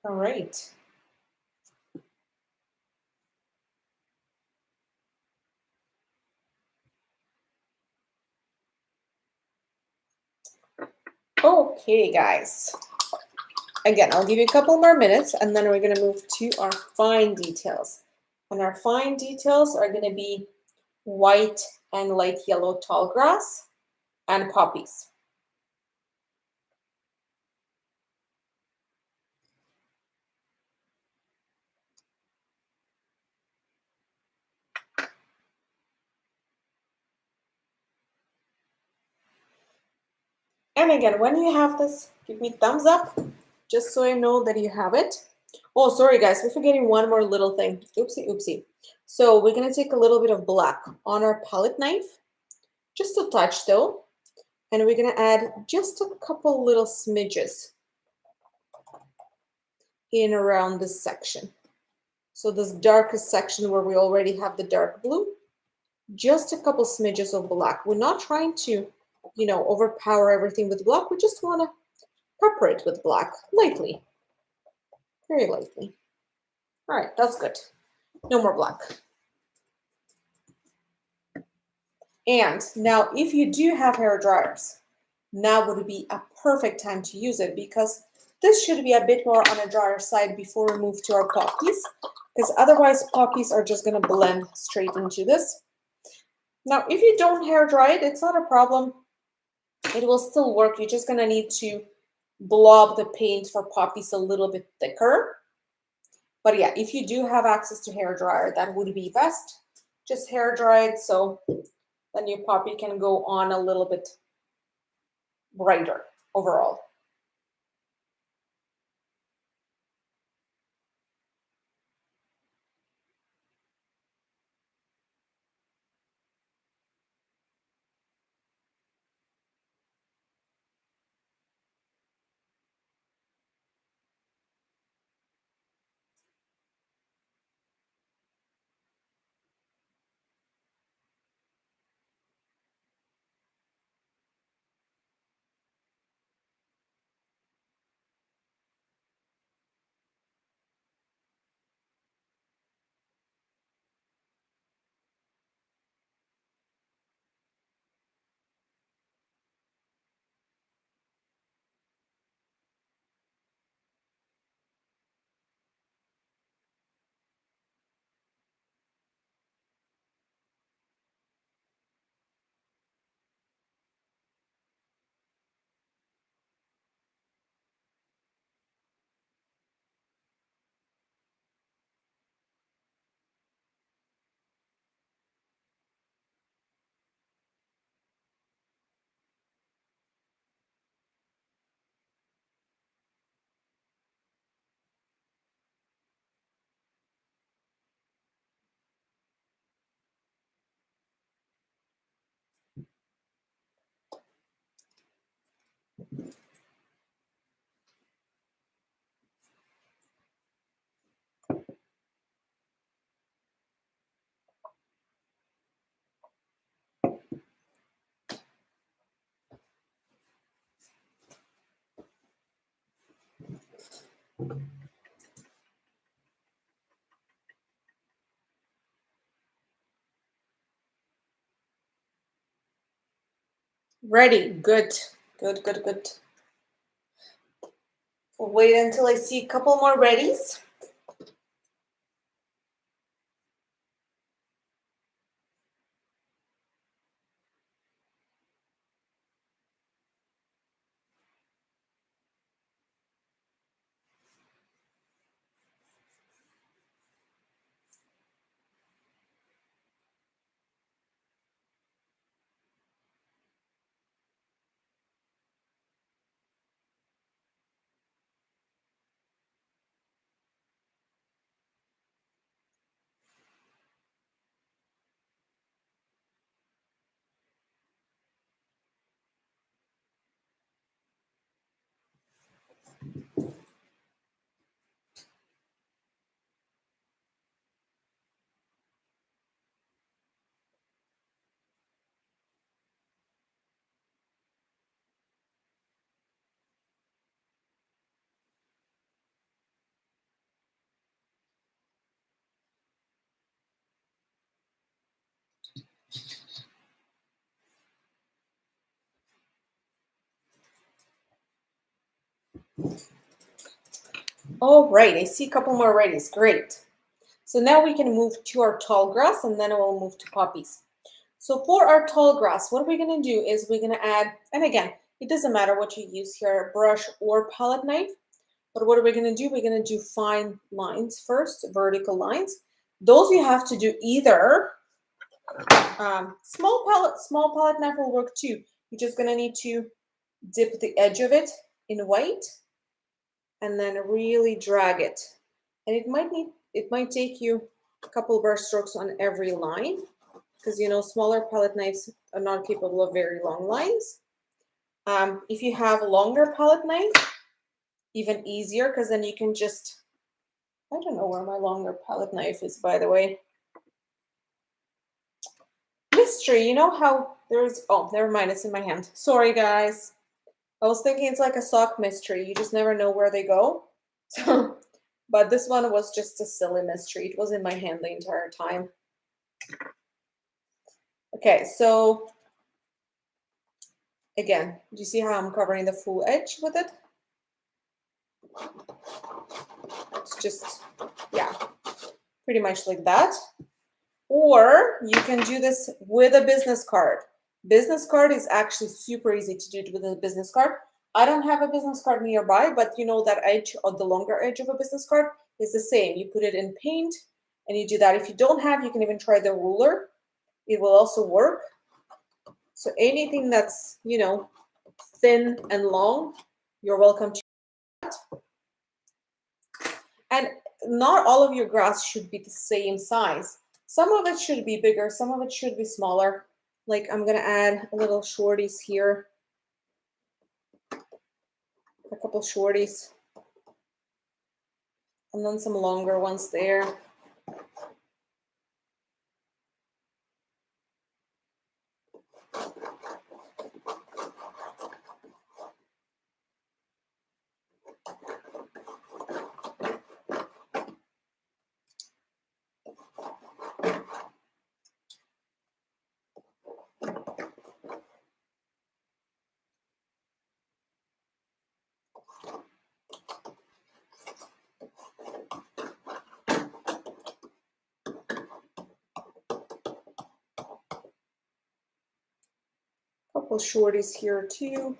All right. Okay, guys. Again, I'll give you a couple more minutes and then we're going to move to our fine details. And our fine details are going to be white and light yellow tall grass and poppies. And again, when you have this, give me thumbs up, just so I know that you have it. Oh, sorry guys, we're forgetting one more little thing. Oopsie, oopsie. So we're gonna take a little bit of black on our palette knife, just a touch though, and we're gonna add just a couple little smidges in around this section. So this darkest section where we already have the dark blue, just a couple smidges of black. We're not trying to, you know, overpower everything with black. We just want to pepper it with black lightly, very lightly. All right, that's good. No more black. And now if you do have hair dryers, now would be a perfect time to use it because this should be a bit more on a drier side before we move to our poppies, because otherwise poppies are just going to blend straight into this. Now, if you don't hair dry it, it's not a problem. It will still work. You're just going to need to blob the paint for poppies a little bit thicker. But yeah, if you do have access to hair dryer, that would be best. Just hair dry it so then your poppy can go on a little bit brighter overall. Ready. Good. Good, good, good. We'll wait until I see a couple more readies. All right, I see a couple more readies. Great. So now we can move to our tall grass and then we'll move to poppies. So for our tall grass, what we're going to do is we're going to add, and again, it doesn't matter what you use here, brush or palette knife, but what are we going to do? We're going to do fine lines first, vertical lines. Those you have to do either small palette knife will work too. You're just going to need to dip the edge of it in white and then really drag it. And it might take you a couple brush strokes on every line, because you know smaller palette knives are not capable of very long lines. If you have a longer palette knife, even easier, because then you can just, I don't know where my longer palette knife is, by the way. Mystery, you know how there's, oh, never mind, it's in my hand. Sorry, guys. I was thinking it's like a sock mystery. You just never know where they go. But this one was just a silly mystery. It was in my hand the entire time. Okay, so again, do you see how I'm covering the full edge with it? It's just, yeah, pretty much like that. Or you can do this with a business card. Business card is actually super easy to do with a business card. I don't have a business card nearby, but you know that edge or the longer edge of a business card is the same. You put it in paint and you do that. If you don't have, you can even try the ruler. It will also work. So anything that's, you know, thin and long, you're welcome to that. And not all of your grass should be the same size. Some of it should be bigger, some of it should be smaller. Like I'm gonna add a little shorties here. A couple shorties. And then some longer ones there. Couple shorties here too.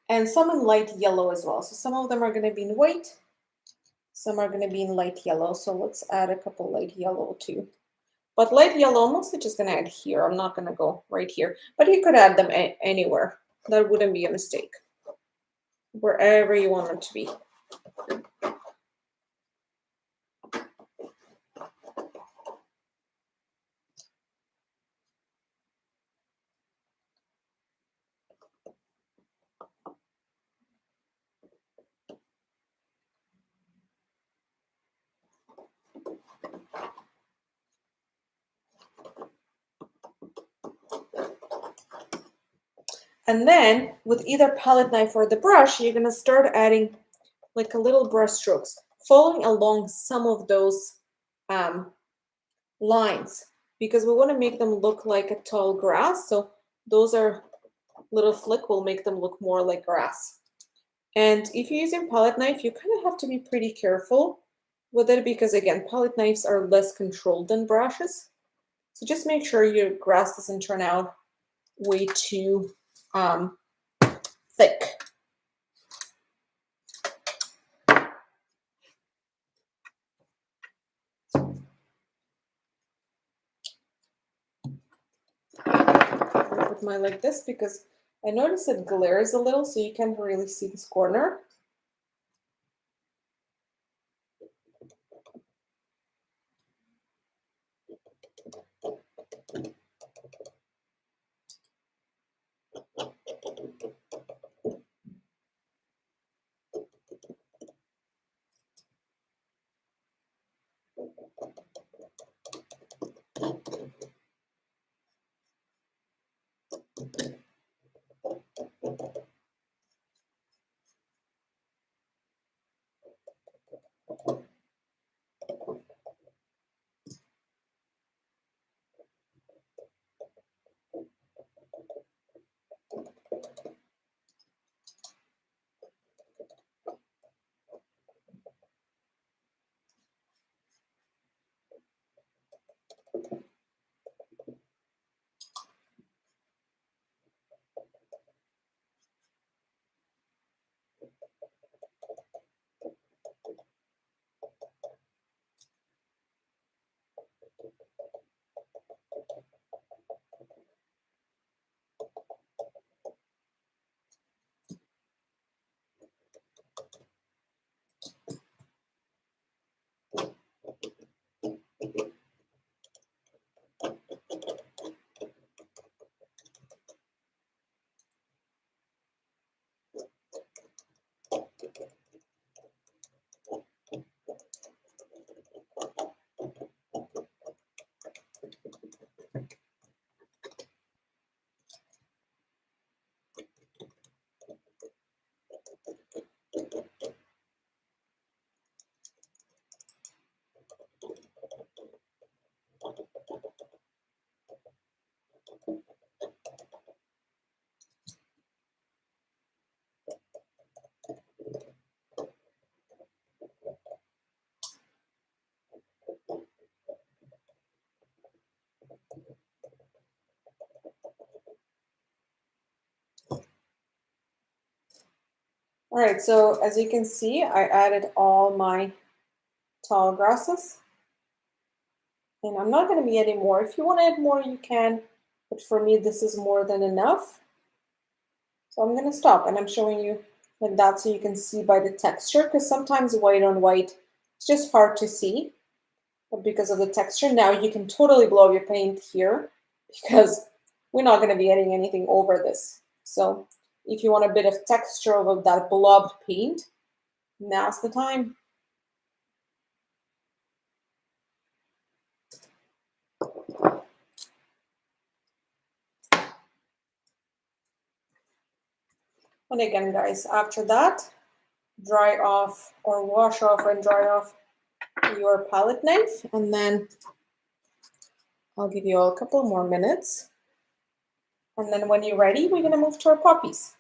And some in light yellow as well. So some of them are going to be in white, some are going to be in light yellow. So let's add a couple light yellow too. But light yellow, I'm mostly just going to add here. I'm not going to go right here. But you could add them anywhere. That wouldn't be a mistake. Wherever you want them to be. And then with either palette knife or the brush, you're gonna start adding like a little brush strokes, following along some of those lines, because we want to make them look like a tall grass. So those are little flick will make them look more like grass. And if you're using palette knife, you kind of have to be pretty careful with it because again, palette knives are less controlled than brushes. So just make sure your grass doesn't turn out way too thick. I put mine like this because I notice it glares a little, so you can't really see this corner. All right, so as you can see, I added all my tall grasses. And I'm not going to be adding more. If you want to add more, you can. But for me, this is more than enough. So I'm going to stop. And I'm showing you like that so you can see by the texture. Because sometimes white on white, it's just hard to see. But because of the texture, now you can totally blow your paint here. Because we're not going to be adding anything over this. So if you want a bit of texture of that blob paint, now's the time. And again, guys, after that, dry off or wash off and dry off your palette knife, and then I'll give you all a couple more minutes. And then when you're ready, we're going to move to our poppies.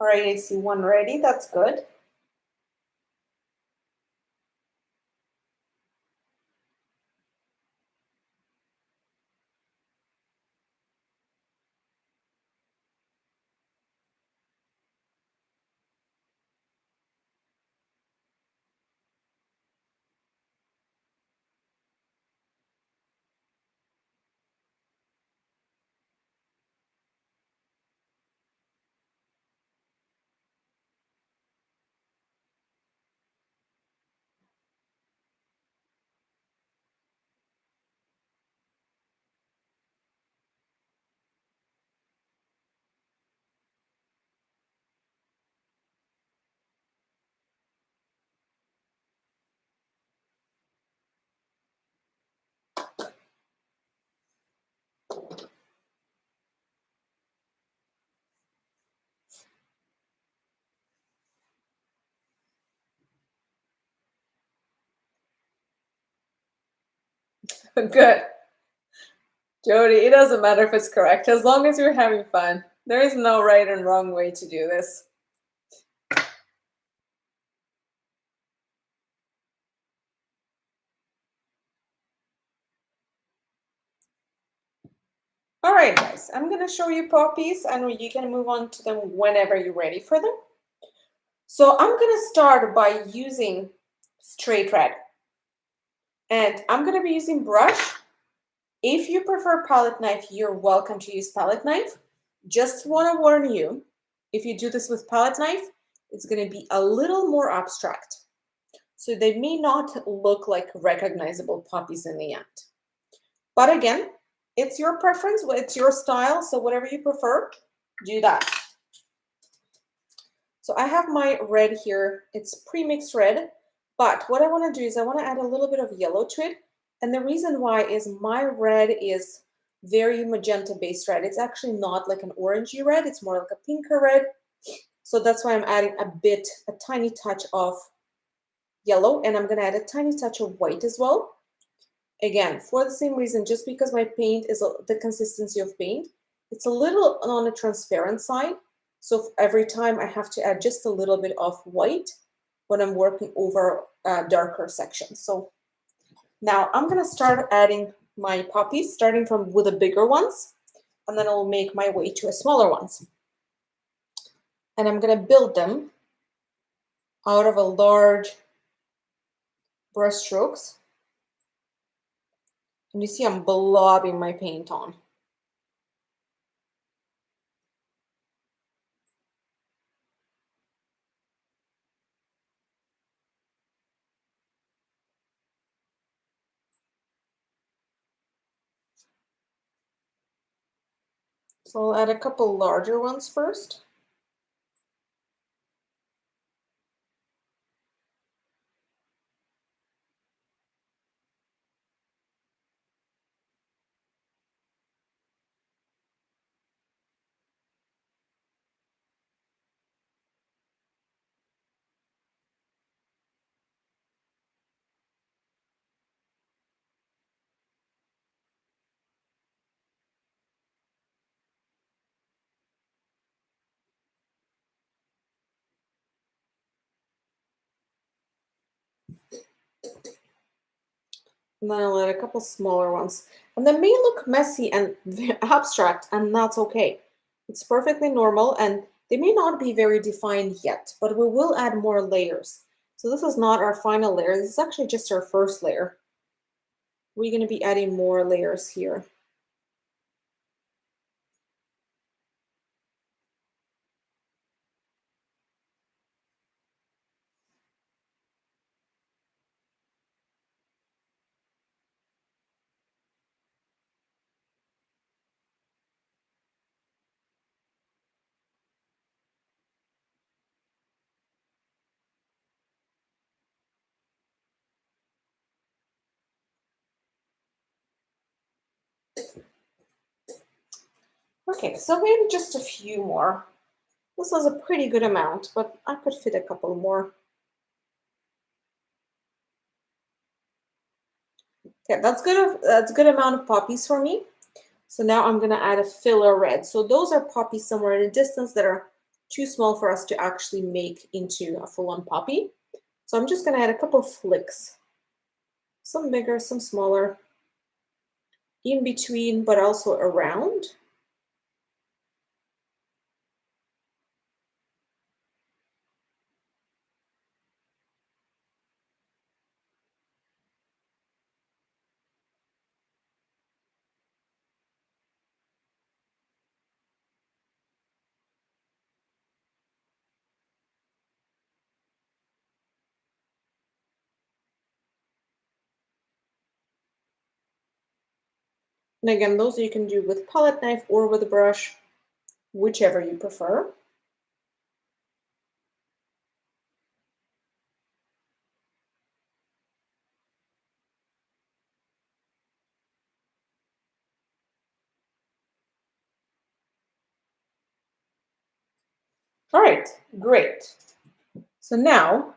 All right, I see one ready. That's good. Good. Jody, it doesn't matter if it's correct, as long as you're having fun. There is no right and wrong way to do this. All right, guys, I'm gonna show you poppies and you can move on to them whenever you're ready for them. So I'm gonna start by using straight red. And I'm gonna be using brush. If you prefer palette knife, you're welcome to use palette knife. Just wanna warn you, if you do this with palette knife, it's gonna be a little more abstract. So they may not look like recognizable poppies in the end. But again, it's your preference, it's your style, so whatever you prefer, do that. So I have my red here. It's pre-mixed red, but what I want to do is I want to add a little bit of yellow to it. And the reason why is my red is very magenta based red. It's actually not like an orangey red. It's more like a pinker red. So that's why I'm adding a tiny touch of yellow, and I'm going to add a tiny touch of white as well. Again, for the same reason, just because my paint is the consistency of paint, it's a little on the transparent side. So every time I have to add just a little bit of white when I'm working over darker sections. So now I'm gonna start adding my poppies, starting from with the bigger ones, and then I'll make my way to the smaller ones. And I'm gonna build them out of a large brush strokes. And you see I'm blobbing my paint on. So I'll add a couple larger ones first. And then I'll add a couple smaller ones. And they may look messy and abstract, and that's okay. It's perfectly normal, and they may not be very defined yet, but we will add more layers. So this is not our final layer. This is actually just our first layer. We're going to be adding more layers here. Okay, so maybe just a few more. This is a pretty good amount, but I could fit a couple more. Okay, that's good. That's a good amount of poppies for me. So now I'm gonna add a filler red. So those are poppies somewhere in the distance that are too small for us to actually make into a full-on poppy. So I'm just going to add a couple of flicks, some bigger, some smaller, in between, but also around. And again, those you can do with palette knife or with a brush, whichever you prefer. All right, great. So now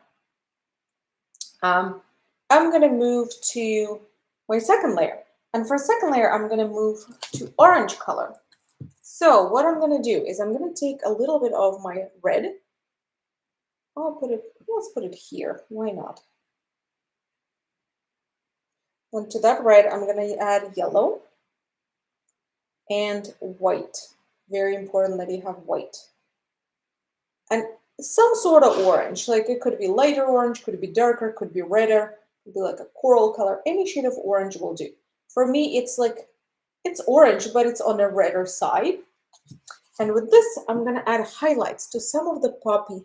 I'm going to move to my second layer. And for second layer, I'm going to move to orange color. So what I'm going to do is I'm going to take a little bit of my red. Let's put it here. Why not? And to that red, I'm going to add yellow and white. Very important that you have white. And some sort of orange, like it could be lighter orange, could be darker, could be redder, could be like a coral color. Any shade of orange will do. For me, it's orange, but it's on the redder side. And with this, I'm going to add highlights to some of the poppy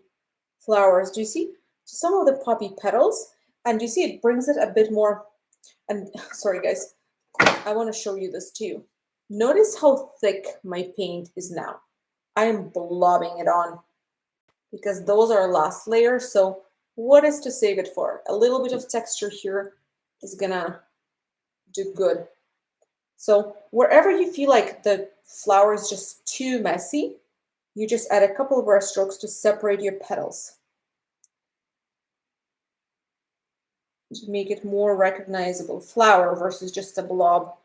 flowers. Do you see? To some of the poppy petals. And you see it brings it a bit more. And sorry, guys, I want to show you this too. Notice how thick my paint is now. I am blobbing it on because those are last layers. So what is to save it for? A little bit of texture here is going to do good. So wherever you feel like the flower is just too messy, you just add a couple of brush strokes to separate your petals, to make it more recognizable flower versus just a blob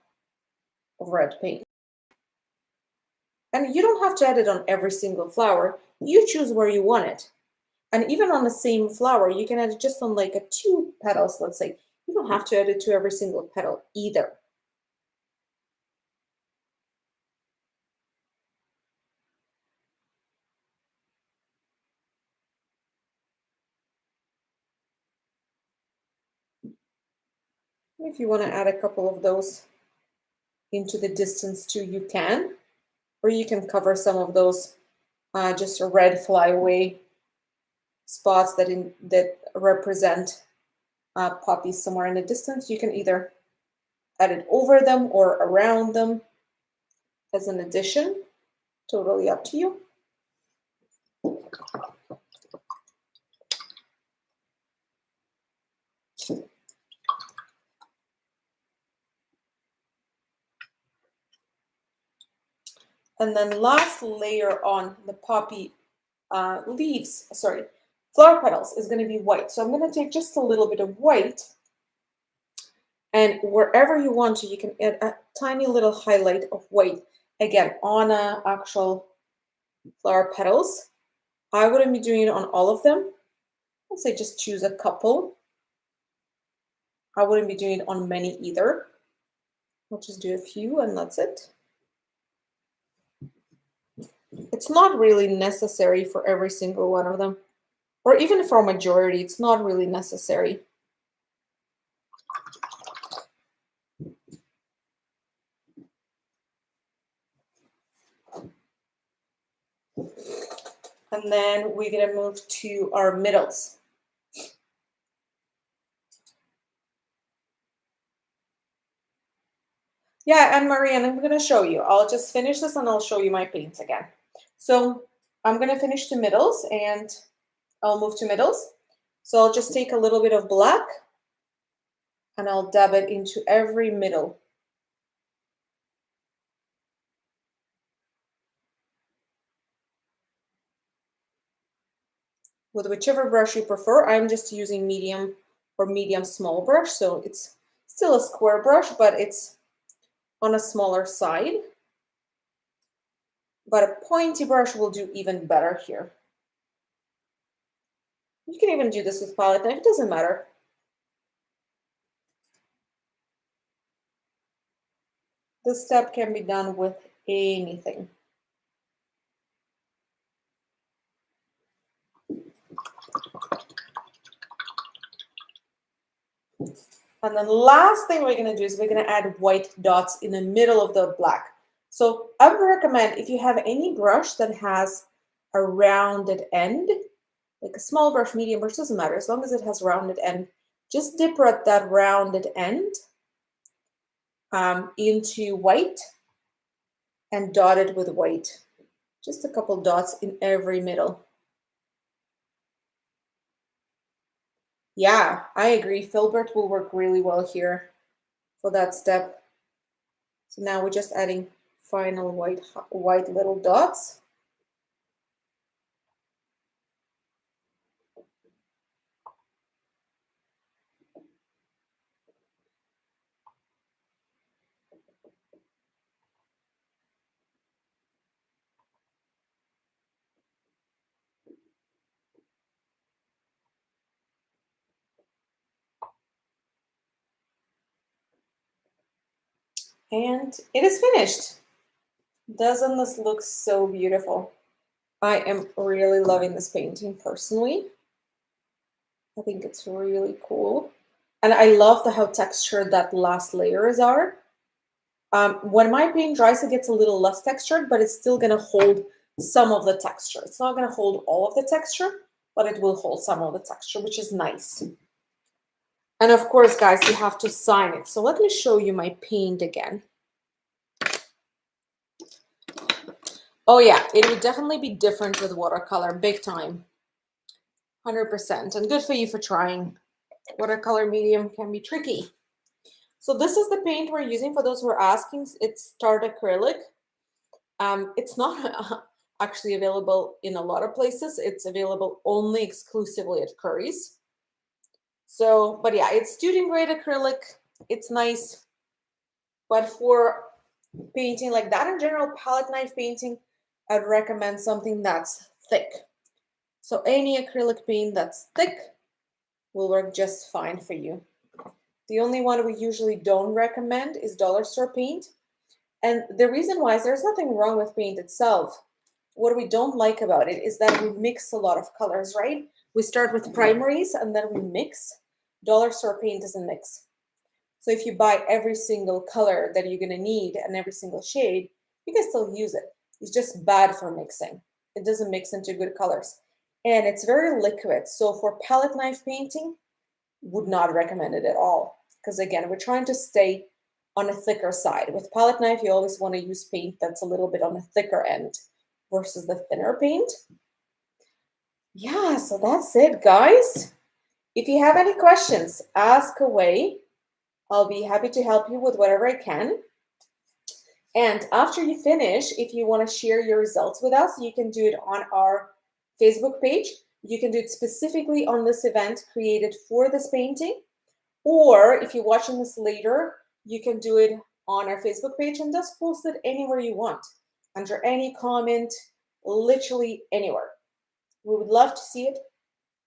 of red paint. And you don't have to add it on every single flower. You choose where you want it. And even on the same flower, you can add it just on like a 2 petals, let's say. You don't have to add it to every single petal either. If you want to add a couple of those into the distance too, you can. Or you can cover some of those just red flyaway spots that represent poppies somewhere in the distance. You can either add it over them or around them as an addition. Totally up to you. And then last layer on the poppy flower petals is going to be white. So I'm going to take just a little bit of white, and wherever you want to, you can add a tiny little highlight of white, again, on actual flower petals. I wouldn't be doing it on all of them. I'll say just choose a couple. I wouldn't be doing it on many either. I'll just do a few and that's it. It's not really necessary for every single one of them, or even for a majority, it's not really necessary. And then we're going to move to our middles. Yeah, and Marie, and I'm going to show you. I'll just finish this and I'll show you my paints again. So I'm going to finish the middles and I'll move to middles. So I'll just take a little bit of black and I'll dab it into every middle. With whichever brush you prefer. I'm just using medium or medium small brush. So it's still a square brush, but it's on a smaller side. but a pointy brush will do even better here. You can even do this with palette knife, it doesn't matter. This step can be done with anything. And then the last thing we're going to do is we're going to add white dots in the middle of the black. So I would recommend if you have any brush that has a rounded end, like a small brush, medium brush, doesn't matter, as long as it has rounded end, just dip at that rounded end into white and dot it with white. Just a couple dots in every middle. Yeah, I agree. Filbert will work really well here for that step. So now we're just adding final white little dots. And it is finished. Doesn't this look so beautiful? I am really loving this painting personally. I think it's really cool. And I love how textured that last layers are. When my paint dries, it gets a little less textured, but it's still going to hold some of the texture. It's not going to hold all of the texture, but it will hold some of the texture, which is nice. And of course, guys, you have to sign it. So let me show you my paint again. Oh yeah, it would definitely be different with watercolor, big time. 100%. And good for you for trying. Watercolor medium can be tricky. So this is the paint we're using for those who are asking. It's Tart Acrylic. It's not actually available in a lot of places. It's available only exclusively at Curry's. So, but yeah, it's student grade acrylic. It's nice. But for painting like that in general, palette knife painting, I'd recommend something that's thick. So any acrylic paint that's thick will work just fine for you. The only one we usually don't recommend is dollar store paint. And the reason why is there's nothing wrong with paint itself. What we don't like about it is that we mix a lot of colors, right? We start with primaries and then we mix. Dollar store paint doesn't mix. So if you buy every single color that you're going to need and every single shade, you can still use it. It's just bad for mixing. It doesn't mix into good colors. And it's very liquid. So for palette knife painting, would not recommend it at all. Because again, we're trying to stay on a thicker side. With palette knife, you always want to use paint that's a little bit on the thicker end versus the thinner paint. Yeah, so that's it, guys. If you have any questions, ask away. I'll be happy to help you with whatever I can. And after you finish, if you want to share your results with us, you can do it on our Facebook page. You can do it specifically on this event created for this painting. Or if you're watching this later, you can do it on our Facebook page and just post it anywhere you want, under any comment, literally anywhere. We would love to see it,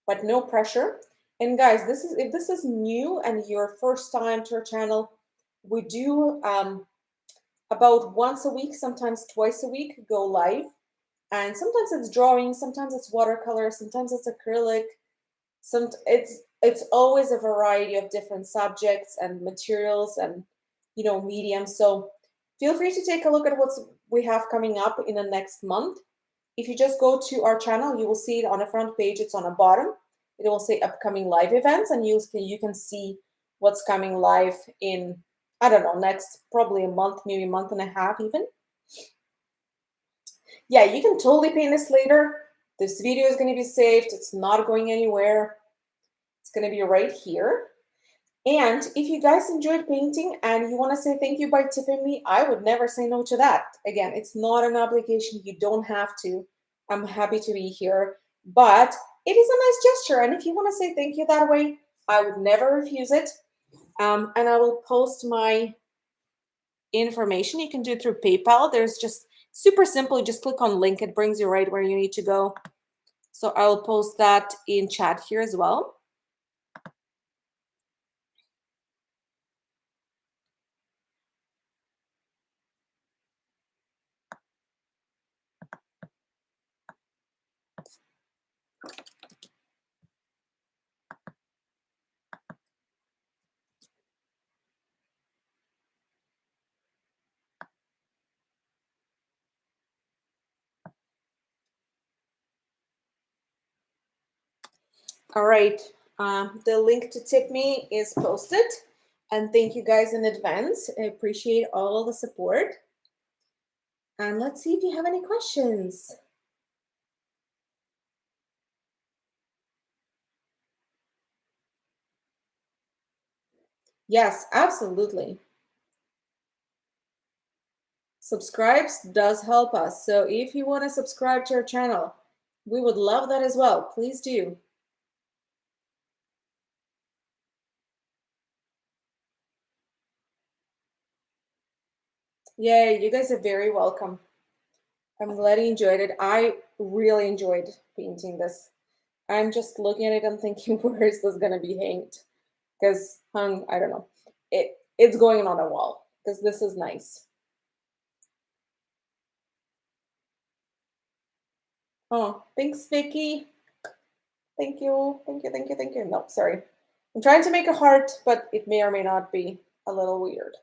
but no pressure. And guys, if this is new and your first time to our channel, we do about once a week, sometimes twice a week, go live. And sometimes it's drawing, sometimes it's watercolor, sometimes it's acrylic. It's always a variety of different subjects and materials and mediums. So feel free to take a look at what we have coming up in the next month. If you just go to our channel, you will see it on the front page. It's on the bottom. It will say upcoming live events, and you can see what's coming live in, I don't know, next probably a month, maybe a month and a half even. Yeah, you can totally paint this later. This video is going to be saved. It's not going anywhere. It's going to be right here. And if you guys enjoyed painting and you want to say thank you by tipping me, I would never say no to that. Again, it's not an obligation. You don't have to. I'm happy to be here. But it is a nice gesture. And if you want to say thank you that way, I would never refuse it. And I will post my information. You can do it through PayPal. There's just Super simple. You just click on link. It brings you right where you need to go. So I'll post that in chat here as well. All right. The link to tip me is posted. And thank you guys in advance. I appreciate all the support. And let's see if you have any questions. Yes, absolutely. Subscribes does help us. So if you want to subscribe to our channel, we would love that as well. Please do. Yay, you guys are very welcome. I'm glad you enjoyed it. I really enjoyed painting this. I'm just looking at it and thinking, where is this gonna be hanged? Because hung, I don't know. It's going on a wall because this is nice. Oh, thanks, Vicky. Thank you. Thank you. Thank you. Thank you. No, sorry. I'm trying to make a heart, but it may or may not be a little weird.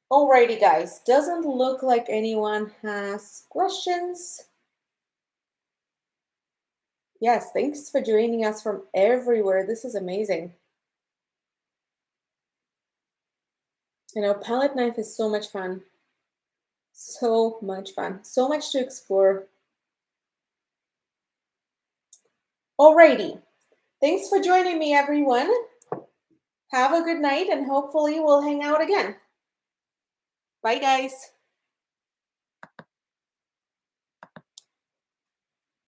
Alrighty, guys. Doesn't look like anyone has questions. Yes, thanks for joining us from everywhere. This is amazing. You know, palette knife is so much fun. So much fun. So much to explore. Alrighty. Thanks for joining me, everyone. Have a good night, and hopefully we'll hang out again. Bye, guys.